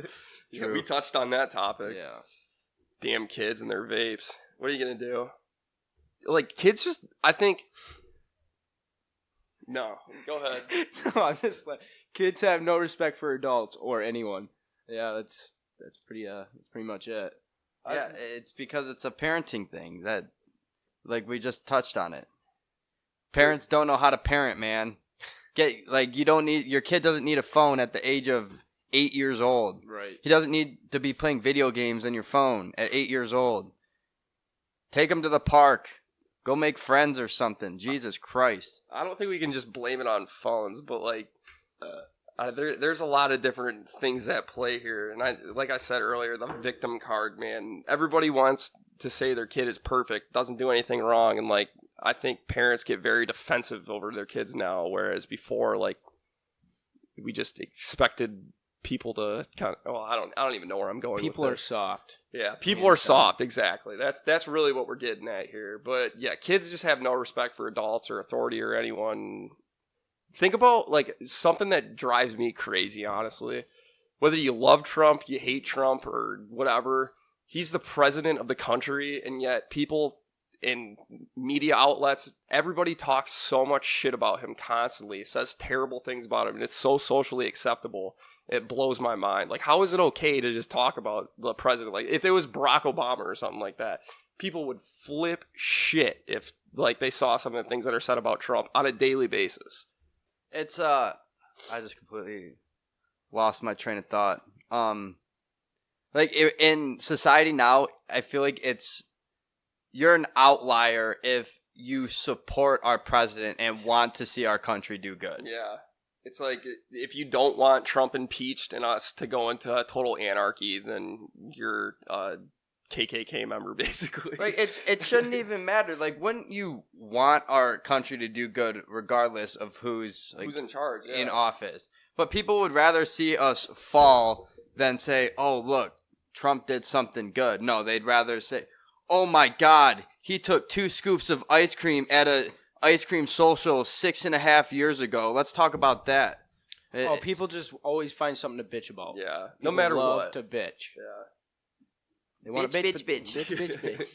Yeah, we touched on that topic. Yeah. Damn kids and their vapes. What are you going to do? Like, kids just, I think... No, go ahead. No, I'm just like, kids have no respect for adults or anyone. Yeah, that's pretty much it. Yeah, it's because it's a parenting thing that, like, we just touched on it. Parents don't know how to parent, man. You don't need, your kid doesn't need a phone at the age of 8 years old. Right. He doesn't need to be playing video games on your phone at 8 years old. Take him to the park. Go make friends or something. Jesus Christ. I don't think we can just blame it on phones, but like, there's a lot of different things at play here. And like I said earlier, the victim card, man. Everybody wants to say their kid is perfect, doesn't do anything wrong, and like, I think parents get very defensive over their kids now, whereas before, like, we just expected people to kind of. Well, I don't even know where I'm going. People with are this. soft. Yeah, people are soft. Exactly. That's really what we're getting at here. But yeah, kids just have no respect for adults or authority or anyone. Think about like something that drives me crazy, honestly. Whether you love Trump, you hate Trump, or whatever, he's the president of the country, and yet people in media outlets, everybody talks so much shit about him constantly, says terrible things about him, and it's so socially acceptable. It blows my mind. Like, how is it okay to just talk about the president? Like, if it was Barack Obama or something like that, people would flip shit if, like, they saw some of the things that are said about Trump on a daily basis. It's I just completely lost my train of thought. Like in society now, I feel like you're an outlier if you support our president and want to see our country do good. Yeah. It's like, if you don't want Trump impeached and us to go into total anarchy, then you're a KKK member, basically. Like, it shouldn't even matter. Like, wouldn't you want our country to do good regardless of who's in charge, in office? But people would rather see us fall than say, oh, look, Trump did something good. No, they'd rather say, oh my God, he took 2 scoops of ice cream at a ice cream social 6.5 years ago. Let's talk about that. People just always find something to bitch about. Yeah, People no matter love what. to bitch. Yeah. They want to bitch. bitch.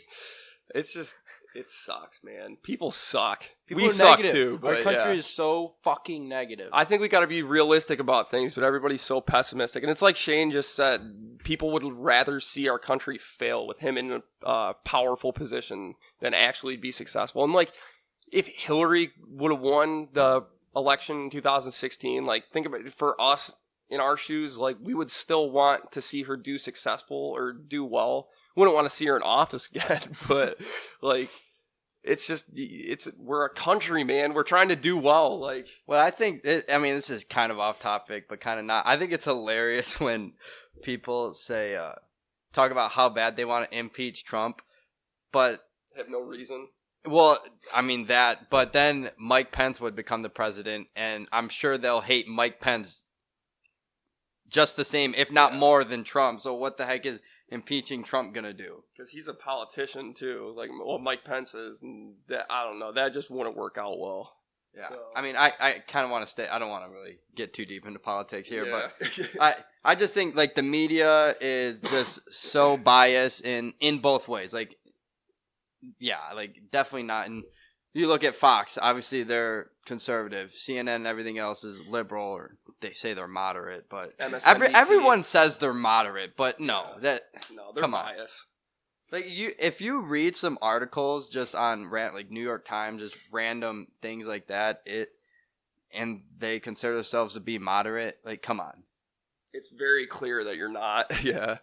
It's just, it sucks, man. People suck. People we are suck negative. too. But Our country yeah. is so fucking negative. I think we got to be realistic about things, but everybody's so pessimistic. And it's like Shane just said, people would rather see our country fail with him in a powerful position than actually be successful. And like, if Hillary would have won the election in 2016, like, think about it, for us in our shoes, like, we would still want to see her do successful or do well. We wouldn't want to see her in office again, but like, it's just, we're a country, man. We're trying to do well. Like, well, I think, this is kind of off topic, but kind of not. I think it's hilarious when people say, talk about how bad they want to impeach Trump, but have no reason. Well, but then Mike Pence would become the president, and I'm sure they'll hate Mike Pence just the same, if not more than Trump. So what the heck is impeaching Trump gonna do? Because he's a politician too, like Mike Pence is, and that, I don't know, that just wouldn't work out well. Yeah, so. I kind of want to stay. I don't want to really get too deep into politics here, yeah. but I just think like the media is just so biased in both ways. Like, yeah, like definitely not. And you look at Fox, obviously they're conservative. CNN and everything else is liberal, or they say they're moderate. But everyone says they're moderate, but no, they're biased. Like if you read some articles just on like New York Times, just random things like that, and they consider themselves to be moderate. Like, come on, it's very clear that you're not. Yeah,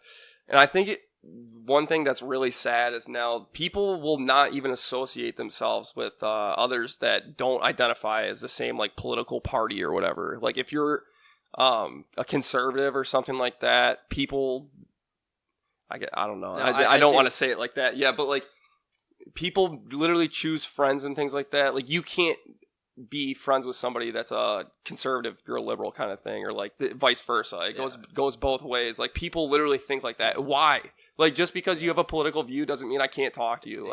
and I think one thing that's really sad is now people will not even associate themselves with others that don't identify as the same like political party or whatever. Like if you're a conservative or something like that, people, I don't know. No, I don't want to say it like that. Yeah, but like people literally choose friends and things like that. Like you can't be friends with somebody that's a conservative if you're a liberal kind of thing, or like vice versa. It goes both ways. Like people literally think like that. Why? Like, just because you have a political view doesn't mean I can't talk to you.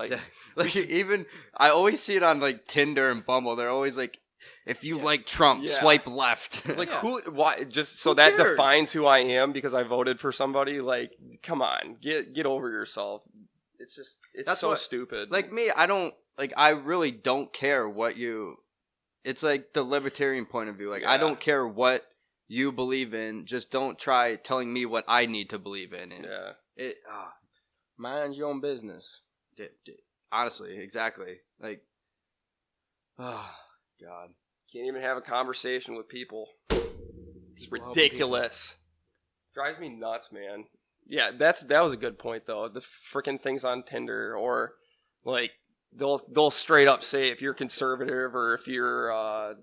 Like, even I always see it on like Tinder and Bumble. They're always like, if you like Trump, swipe left. Like, who? Why? Just so that defines who I am because I voted for somebody. Like, come on, get over yourself. It's just that's so stupid. Like me, I really don't care what you. It's like the libertarian point of view. Like, I don't care what you believe in. Just don't try telling me what I need to believe in. And mind your own business. Honestly, exactly. Like, oh God, can't even have a conversation with people. It's ridiculous. Drives me nuts, man. Yeah, that was a good point though. The freaking things on Tinder, or like they'll straight up say if you're conservative or if you're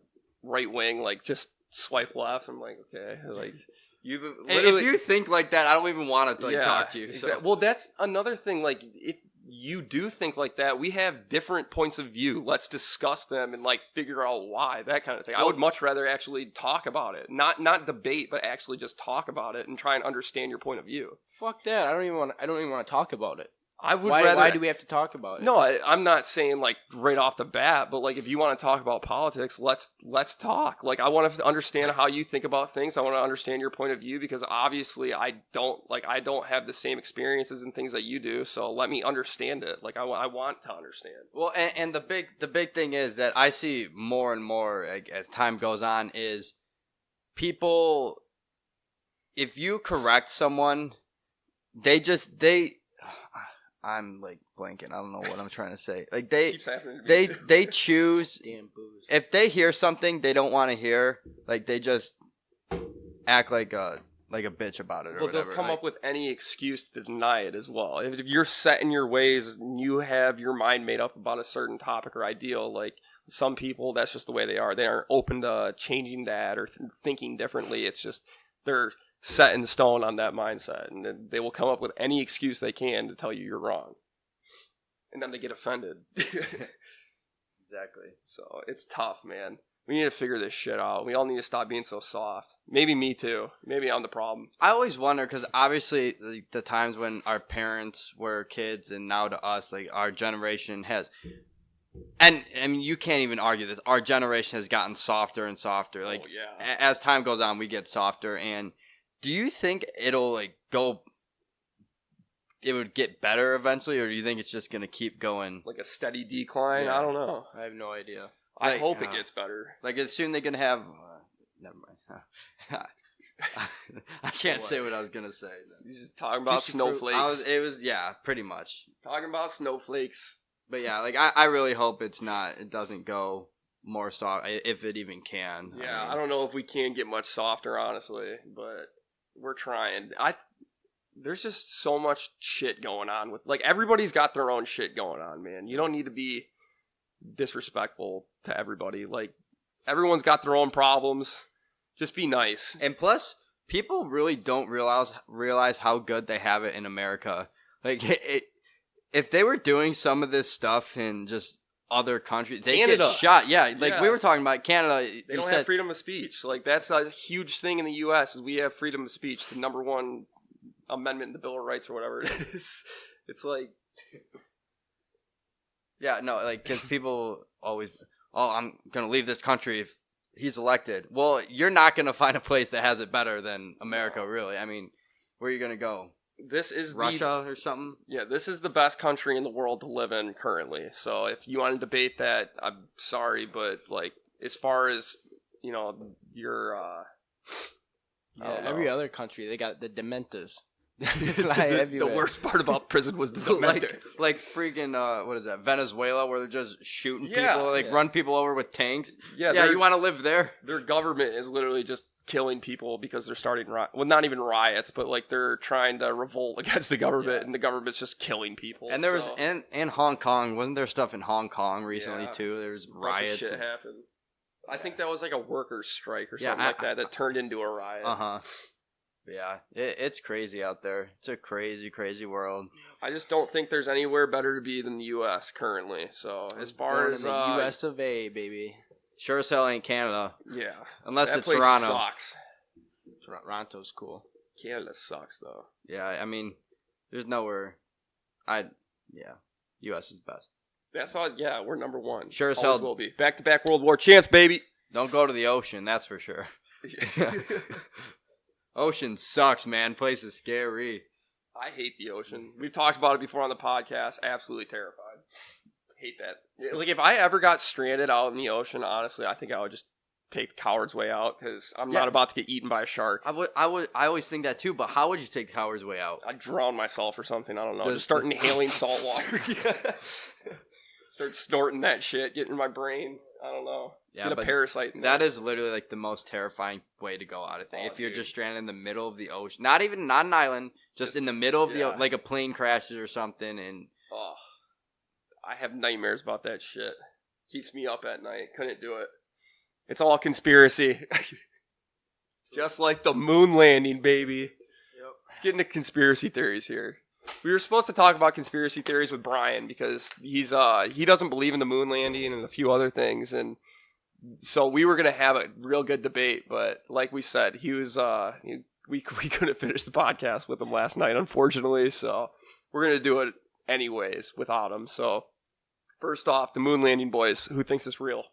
right wing, like just swipe left. I'm like, okay, like you. If you think like that, I don't even want to talk to you. So. Exactly. Well, that's another thing. Like if you do think like that, we have different points of view. Let's discuss them and like figure out why, that kind of thing. I would much rather actually talk about it, not debate, but actually just talk about it and try and understand your point of view. Fuck that. I don't even want to talk about it. I would why, rather. Why do we have to talk about it? No, I'm not saying like right off the bat, but like if you want to talk about politics, let's talk. Like I want to understand how you think about things. I want to understand your point of view because obviously I don't have the same experiences and things that you do. So let me understand it. Like I want to understand. Well, and the big thing is that I see more and more as time goes on is people. If you correct someone, I'm like blanking. I don't know what I'm trying to say. Like they choose. Damn booze. If they hear something they don't want to hear, like they just act like a bitch about it or whatever. They'll come up with any excuse to deny it as well. If you're set in your ways and you have your mind made up about a certain topic or ideal, like some people, that's just the way they are. They aren't open to changing that or thinking differently. It's just they're set in stone on that mindset, and they will come up with any excuse they can to tell you you're wrong, and then they get offended. Exactly. So it's tough, man. We need to figure this shit out. We all need to stop being so soft. Maybe me too. Maybe I'm the problem. I always wonder because obviously the times when our parents were kids and now to us, like our generation has, and I mean you can't even argue this. Our generation has gotten softer and softer. Like as time goes on, we get softer. And do you think it'll like go? It would get better eventually, or do you think it's just gonna keep going like a steady decline? Yeah. I don't know. I have no idea. I hope it gets better. Like as soon they're gonna have. Never mind. I can't say what I was gonna say. You're just talking about snowflakes. It was pretty much talking about snowflakes. But yeah, like I really hope it's not. It doesn't go more soft if it even can. Yeah, I don't know if we can get much softer, honestly, but we're trying. There's just so much shit going on with like everybody's got their own shit going on, man. You don't need to be disrespectful to everybody. Like everyone's got their own problems. Just be nice. And plus, people really don't realize how good they have it in America. Like if they were doing some of this stuff in just other countries, they get shot. Yeah, like we were talking about Canada. They don't have freedom of speech. Like that's a huge thing in the U.S. is we have freedom of speech, the number one amendment in the Bill of Rights or whatever it is. It's like, yeah, no, like because people always, I'm gonna leave this country if he's elected. Well, you're not gonna find a place that has it better than America, really. I mean, where are you gonna go? This is Russia or something? Yeah, this is the best country in the world to live in currently. So if you want to debate that, I'm sorry, but like as far as your every other country they got the Dementors. The worst part about prison was the Dementors. like freaking what is that? Venezuela, where they're just shooting people, run people over with tanks. Yeah, you want to live there? Their government is literally just killing people because they're starting not even riots, but like they're trying to revolt against the government, and the government's just killing people. And there was in Hong Kong, wasn't there stuff in Hong Kong recently too? There was riots. Shit happened. I think that was like a workers' strike or something like that turned into a riot. Yeah, it's crazy out there. It's a crazy, crazy world. I just don't think there's anywhere better to be than the U.S. currently. So as far as the U.S. of A, baby. Sure as hell ain't Canada. Yeah. Unless that it's place Toronto. Sucks. Toronto's cool. Canada sucks though. Yeah, I mean, there's nowhere. U.S. is best. That's all. Yeah, we're number one. Sure as Always hell will be. Back-to-back World War champs, baby. Don't go to the ocean. That's for sure. Ocean sucks, man. Place is scary. I hate the ocean. We've talked about it before on the podcast. Absolutely terrified. Hate that. Like if I ever got stranded out in the ocean, honestly, I think I would just take the coward's way out because I'm not about to get eaten by a shark. I always think that too. But how would you take the coward's way out? I'd drown myself or something. I don't know. Just start inhaling salt water. Start snorting that shit, get in my brain. I don't know. Yeah, Get a but parasite. that is literally like the most terrifying way to go out, I think. Oh, if you're dude. just stranded in the middle of the ocean. Not an island, just in the middle of yeah. like a plane crashes or something. And Oh, I have nightmares about that shit. Keeps me up at night. Couldn't do it. It's all conspiracy. Just like the moon landing, baby. Yep. Let's get into conspiracy theories here. We were supposed to talk about conspiracy theories with Brian because he doesn't believe in the moon landing and a few other things, and so we were gonna have a real good debate. But like we said, we couldn't finish the podcast with him last night, unfortunately. So we're gonna do it anyways without him. So first off, the moon landing, boys. Who thinks it's real?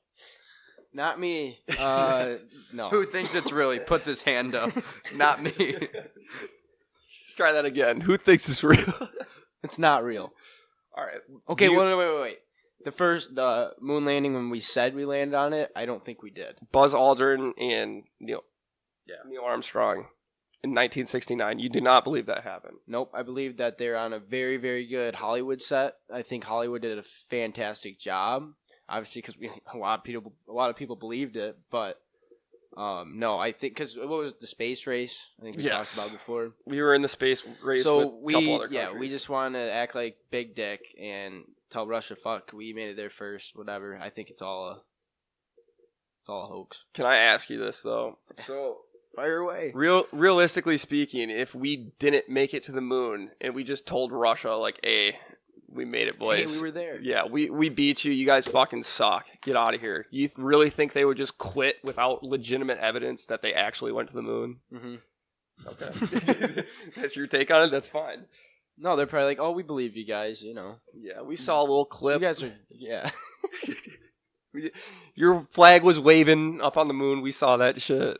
Not me. No. who thinks it's really puts his hand up? Not me. Let's try that again. Who thinks it's real? It's not real. All right. Okay, Do you- wait. The moon landing, when we said we landed on it, I don't think we did. Buzz Aldrin and Neil Armstrong in 1969. You do not believe that happened. Nope, I believe that they're on a very, very good Hollywood set. I think Hollywood did a fantastic job. Obviously, because a lot of people believed it, but no, I think because what was the space race? I think we Yes. talked about before. We were in the space race So with a couple other countries. we just wanted to act like big dick and tell Russia, fuck, we made it there first, whatever. I think it's all a hoax. Can I ask you this though? So Fire away. realistically speaking, if we didn't make it to the moon and we just told Russia like, "Hey, we made it, boys. Hey, we were there. Yeah, we beat you. You guys fucking suck. Get out of here." You really think they would just quit without legitimate evidence that they actually went to the moon? Mm-hmm. Okay. That's your take on it? That's fine. No, they're probably like, oh, we believe you guys, you know. Yeah, we saw a little clip. You guys are, yeah. Your flag was waving up on the moon. We saw that shit.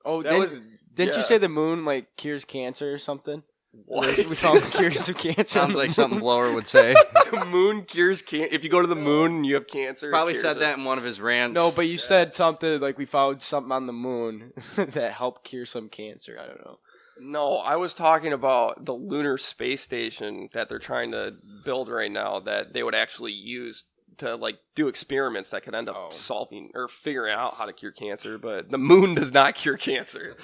Oh, That didn't yeah. you say the moon, like, cures cancer or something? What? We saw cures of cancer. Sounds like something Blower would say. The moon cures cancer. If you go to the moon and you have cancer, it Probably cures said it. that in one of his rants. No, but you said something like we found something on the moon that helped cure some cancer. I don't know. No, I was talking about the lunar space station that they're trying to build right now that they would actually use to like do experiments that could end up solving or figuring out how to cure cancer, but the moon does not cure cancer.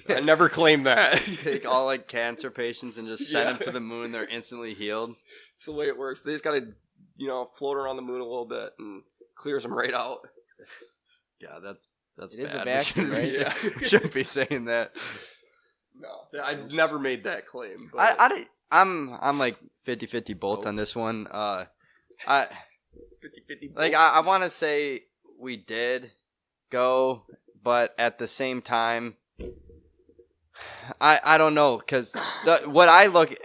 I never claimed that. Take all like cancer patients and just send them to the moon. They're instantly healed. It's the way it works. They just got to, float around the moon a little bit and clears them right out. Yeah, that's It is bad. a vacuum, right? Yeah. Shouldn't be saying that. No, I never made that claim. But I'm like 50-50 both on this one. I 50-50 like I want to say we did go, but at the same time, I don't know because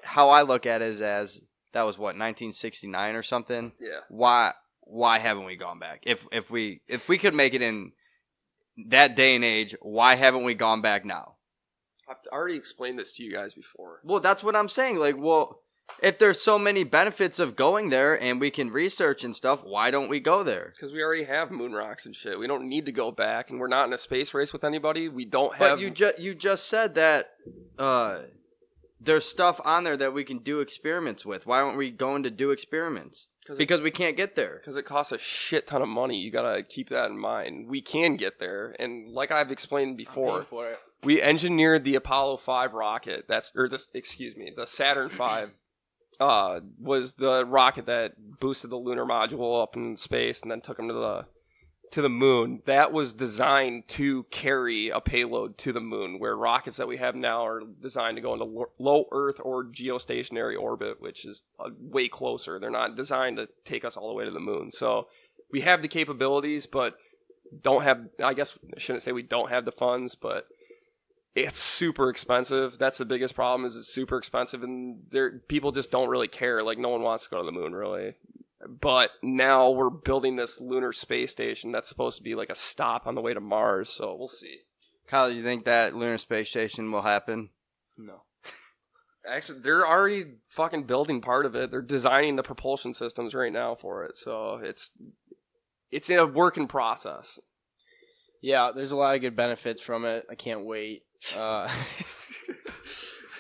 how I look at it is as that was what 1969 or something. Yeah. Why haven't we gone back? If we could make it in that day and age, why haven't we gone back now? I've already explained this to you guys before. Well, that's what I'm saying. Like, well, if there's so many benefits of going there and we can research and stuff, why don't we go there? Because we already have moon rocks and shit. We don't need to go back, and we're not in a space race with anybody. We don't have. But you just said that there's stuff on there that we can do experiments with. Why aren't we going to do experiments? Because we can't get there. Because it costs a shit ton of money. You gotta keep that in mind. We can get there, and like I've explained before, for it. we engineered the Apollo 5 rocket. The Saturn 5 was the rocket that boosted the lunar module up in space and then took them to the moon. That was designed to carry a payload to the moon, where rockets that we have now are designed to go into low Earth or geostationary orbit, which is way closer. They're not designed to take us all the way to the moon. So we have the capabilities, but I guess I shouldn't say we don't have the funds, but it's super expensive. That's the biggest problem, is it's super expensive, and people just don't really care. Like, no one wants to go to the moon, really. But now we're building this lunar space station that's supposed to be like a stop on the way to Mars, so we'll see. Kyle, you think that lunar space station will happen? No. Actually, they're already fucking building part of it. They're designing the propulsion systems right now for it, so it's in a working process. Yeah, there's a lot of good benefits from it. I can't wait.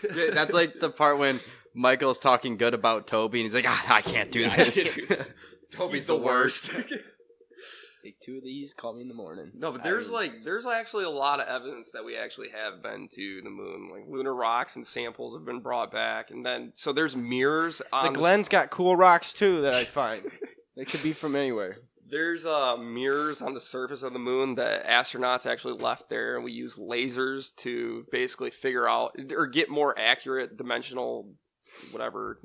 That's like the part when Michael's talking good about Toby, and he's like, I can't do this. Toby's the worst. Take 2 of these. Call me in the morning. No, but there's actually a lot of evidence that we actually have been to the moon. Like lunar rocks and samples have been brought back, and then so there's mirrors. The Glen's got cool rocks too that I find. They could be from anywhere. There's mirrors on the surface of the moon that astronauts actually left there, and we use lasers to basically figure out or get more accurate dimensional, whatever,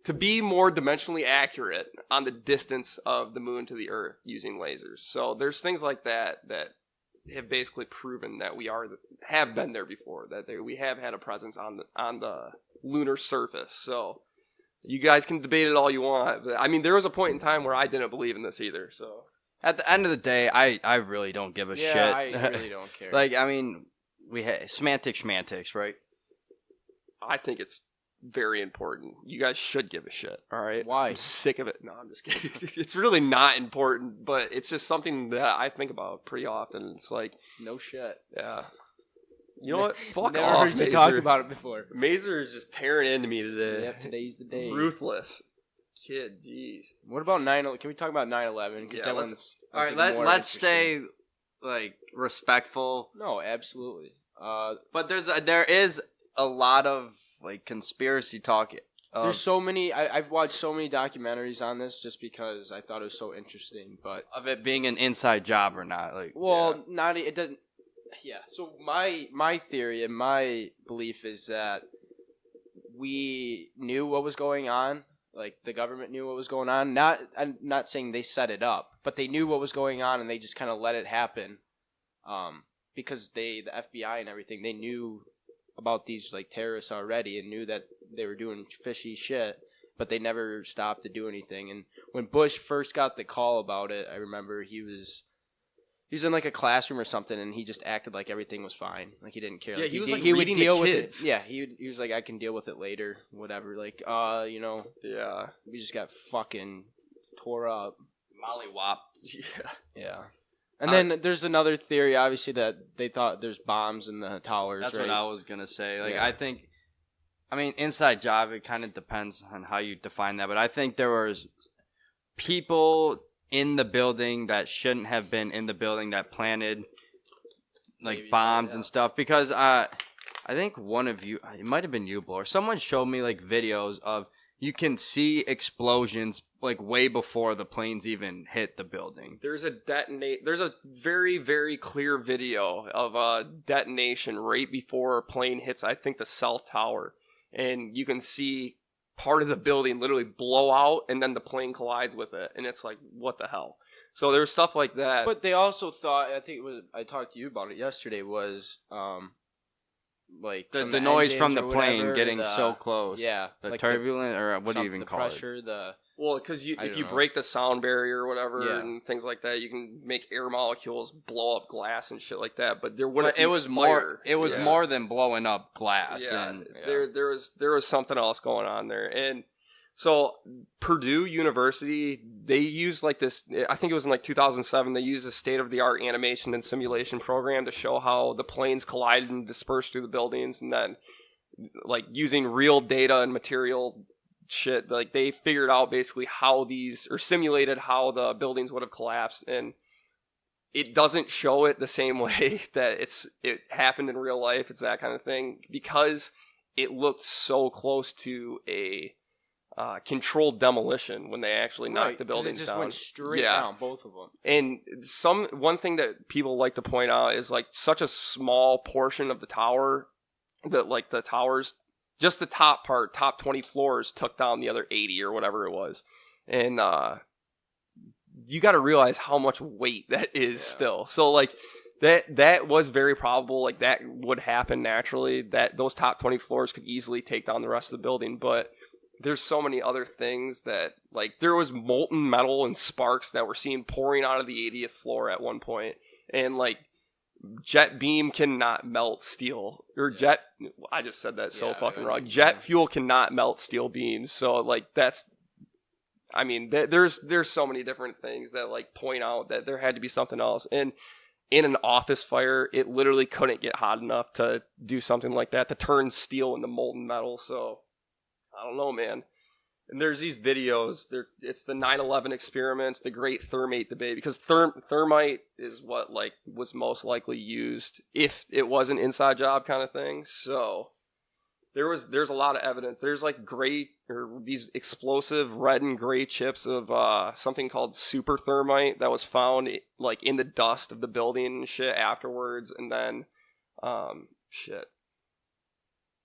to be more dimensionally accurate on the distance of the moon to the Earth using lasers. So there's things like that have basically proven that we have been there before, that we have had a presence on the lunar surface. So you guys can debate it all you want, but I mean, there was a point in time where I didn't believe in this either. So At the end of the day, I really don't give a shit. Yeah, I really don't care. Like, I mean, we had semantics, right? I think it's very important. You guys should give a shit, all right? Why? I'm sick of it. No, I'm just kidding. It's really not important, but it's just something that I think about pretty often. It's like, no shit. yeah. You know what? Fuck Never off, heard you Mazur. talk about it before. Mazur is just tearing into me today. Yep, today's the day. Ruthless. Kid, jeez. What about 9/11? Can we talk about 9/11? Yeah, that one's All right, let's stay like respectful. No, absolutely. But there is a lot of like conspiracy talk. There's so many. I've watched so many documentaries on this just because I thought it was so interesting. But of it being an inside job or not, like not it doesn't. Yeah. So my theory and my belief is that we knew what was going on. Like the government knew what was going on. I'm not saying they set it up, but they knew what was going on and they just kind of let it happen. Because the FBI and everything, they knew about these like terrorists already and knew that they were doing fishy shit, but they never stopped to do anything. And when Bush first got the call about it, I remember he was in like a classroom or something, and he just acted like everything was fine, like he didn't care. Yeah, like, he was like he would reading deal the with kids. it. Yeah, he was like, I can deal with it later, whatever. Like, Yeah. we just got fucking tore up. mollywop. Yeah. Yeah. And then there's another theory, obviously, that they thought there's bombs in the towers. That's right? what I was gonna say. Like, Yeah. I mean, inside job. It kind of depends on how you define that, but I think there was people in the building that shouldn't have been in the building that planted like Maybe, bombs yeah. and stuff. Because I think one of you, it might have been you, Bloor. Someone showed me like videos of you can see explosions like way before the planes even hit the building. There's a very, very clear video of a detonation right before a plane hits, I think, the South Tower. And you can see part of the building literally blow out, and then the plane collides with it. And it's like, what the hell? So there's stuff like that. But they also thought, I think it was, I talked to you about it yesterday, was like The from noise from engines the or plane whatever, getting so close. Yeah. The like turbulent, or what do you even the call pressure, it? Well, because I if don't you know. break the sound barrier or whatever Yeah. and things like that, you can make air molecules blow up glass and shit like that. But there wouldn't. But it was fire. more. It was Yeah. more than blowing up glass. Yeah, And there was something else going on there, and so Purdue University, they used like this. I think it was in like 2007. They used a state of the art animation and simulation program to show how the planes collided and dispersed through the buildings, and then like using real data and material shit, like they figured out basically how these, or simulated how the buildings would have collapsed, and it doesn't show it the same way that it happened in real life. It's that kind of thing because it looked so close to a controlled demolition when they actually knocked the 'cause buildings it just down. went straight Yeah. down, both of them. And one thing that people like to point out is like such a small portion of the tower that like the towers, just the top part, top 20 floors took down the other 80 or whatever it was. And you got to realize how much weight that is still. So like that was very probable. Like that would happen naturally, that those top 20 floors could easily take down the rest of the building. But there's so many other things that, like, there was molten metal and sparks that were seen pouring out of the 80th floor at one point. And, like, jet beam cannot melt steel. Or I just said that so fucking wrong. Jet fuel cannot melt steel beams. So, like, there's so many different things that, like, point out that there had to be something else. And in an office fire, it literally couldn't get hot enough to do something like that, to turn steel into molten metal. So I don't know, man. And there's these videos. It's the 9/11 experiments, the Great Thermite debate, because thermite is what like was most likely used if it was an inside job kind of thing. So there's a lot of evidence. There's like these explosive red and gray chips of something called super thermite that was found like in the dust of the building and shit afterwards. And then shit.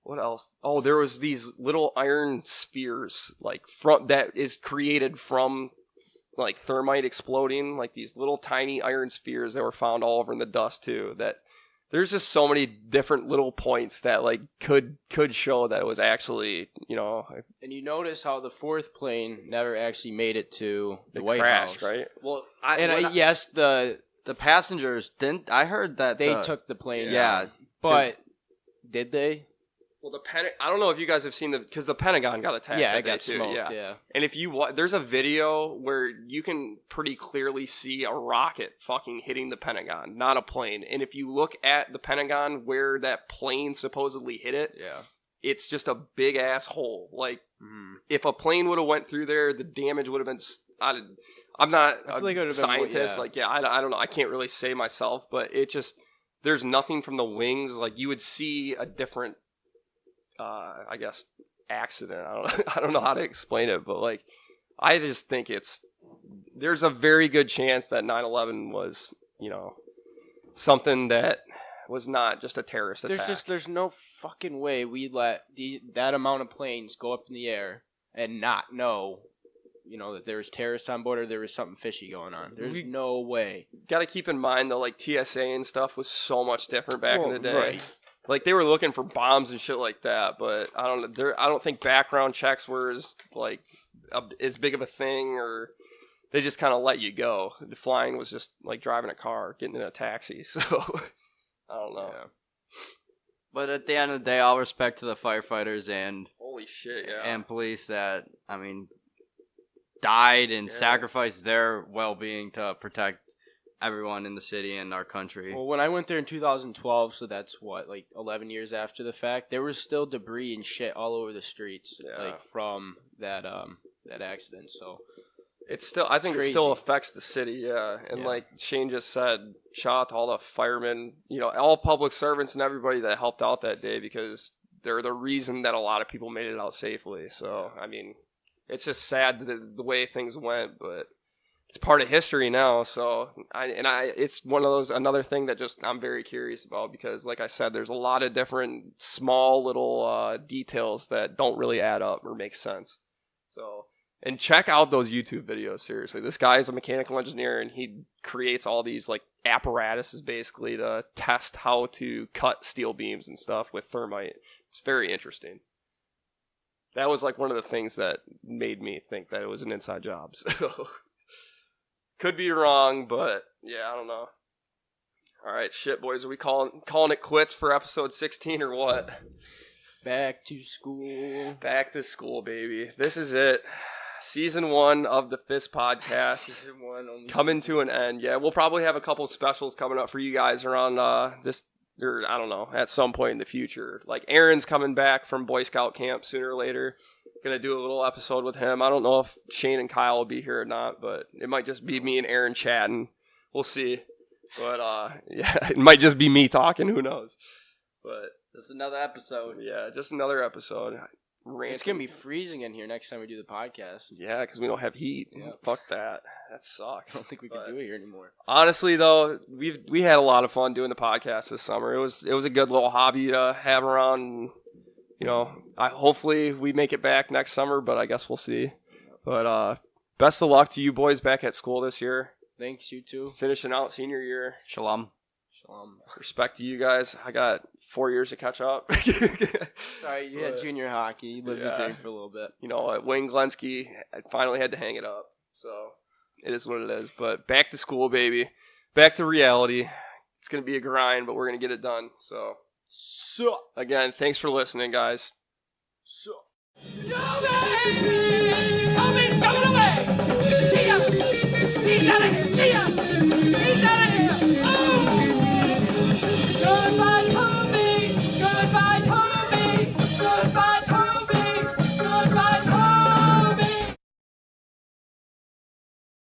What else? Oh, there was these little iron spheres, like that is created from like thermite exploding, like these little tiny iron spheres that were found all over in the dust too. That there's just so many different little points that like could show that it was actually, you know. And you notice how the fourth plane never actually made it to the White crashed, House, right? Well, yes, the passengers didn't. I heard that they took the plane. Yeah, down. But did they? Well, I don't know if you guys have seen because the Pentagon got attacked. Yeah, that it got day too. smoked. Yeah. And if there's a video where you can pretty clearly see a rocket fucking hitting the Pentagon, not a plane. And if you look at the Pentagon where that plane supposedly hit it, it's just a big ass hole. Like if a plane would have went through there, the damage would have been. I'm not a scientist. I don't know. I can't really say myself, but it just there's nothing from the wings. Like you would see a different. I guess accident. I don't know how to explain it, but like I just think there's a very good chance that 9/11 was, you know, something that was not just a terrorist attack. There's no fucking way we let that amount of planes go up in the air and not know, you know, that there was terrorists on board or there was something fishy going on. There's no way. Got to keep in mind though, like TSA and stuff was so much different back in the day. Right. Like they were looking for bombs and shit like that, but I don't think background checks were as big of a thing, or they just kind of let you go. The flying was just like driving a car, getting in a taxi. So I don't know. Yeah. But at the end of the day, all respect to the firefighters and holy shit, and police that died and sacrificed their well-being to protect everyone in the city and our country. Well, when I went there in 2012, so that's what, like 11 years after the fact, there was still debris and shit all over the streets, like from that accident. So I think it still affects the city, And like Shane just said, shout out to all the firemen, you know, all public servants and everybody that helped out that day, because they're the reason that a lot of people made it out safely. So I mean, it's just sad the way things went, but it's part of history now, so it's one of those, another thing that just I'm very curious about, because like I said, there's a lot of different small little details that don't really add up or make sense. So, and check out those YouTube videos, seriously. This guy is a mechanical engineer, and he creates all these like apparatuses basically to test how to cut steel beams and stuff with thermite. It's very interesting. That was like one of the things that made me think that it was an inside job. So. Could be wrong, but yeah, I don't know. All right, shit, boys. Are we calling it quits for episode 16 or what? Back to school. Back to school, baby. This is it. Season 1 of the Fist Podcast. Season 1 coming to an end. Yeah, we'll probably have a couple specials coming up for you guys around this, or I don't know, at some point in the future. Like Aaron's coming back from Boy Scout camp sooner or later. Gonna do a little episode with him. I don't know if Shane and Kyle will be here or not, but it might just be me and Aaron chatting. We'll see. But yeah, it might just be me talking. Who knows? But just another episode. Yeah, just another episode. It's gonna be freezing in here next time we do the podcast. Yeah, because we don't have heat. Yeah. Fuck that. That sucks. I don't think we can do it here anymore. Honestly, though, we had a lot of fun doing the podcast this summer. It was a good little hobby to have around. You know, hopefully we make it back next summer, but I guess we'll see. But best of luck to you boys back at school this year. Thanks, you too. Finishing out senior year. Shalom. Respect to you guys. I got 4 years to catch up. Sorry, you had junior hockey. You lived your dream for a little bit. You know, at Wayne Glenski, I finally had to hang it up. So it is what it is. But back to school, baby. Back to reality. It's going to be a grind, but we're going to get it done. So again, thanks for listening, guys. Toby, throw it away! See ya! He's done it! See ya! He's done it!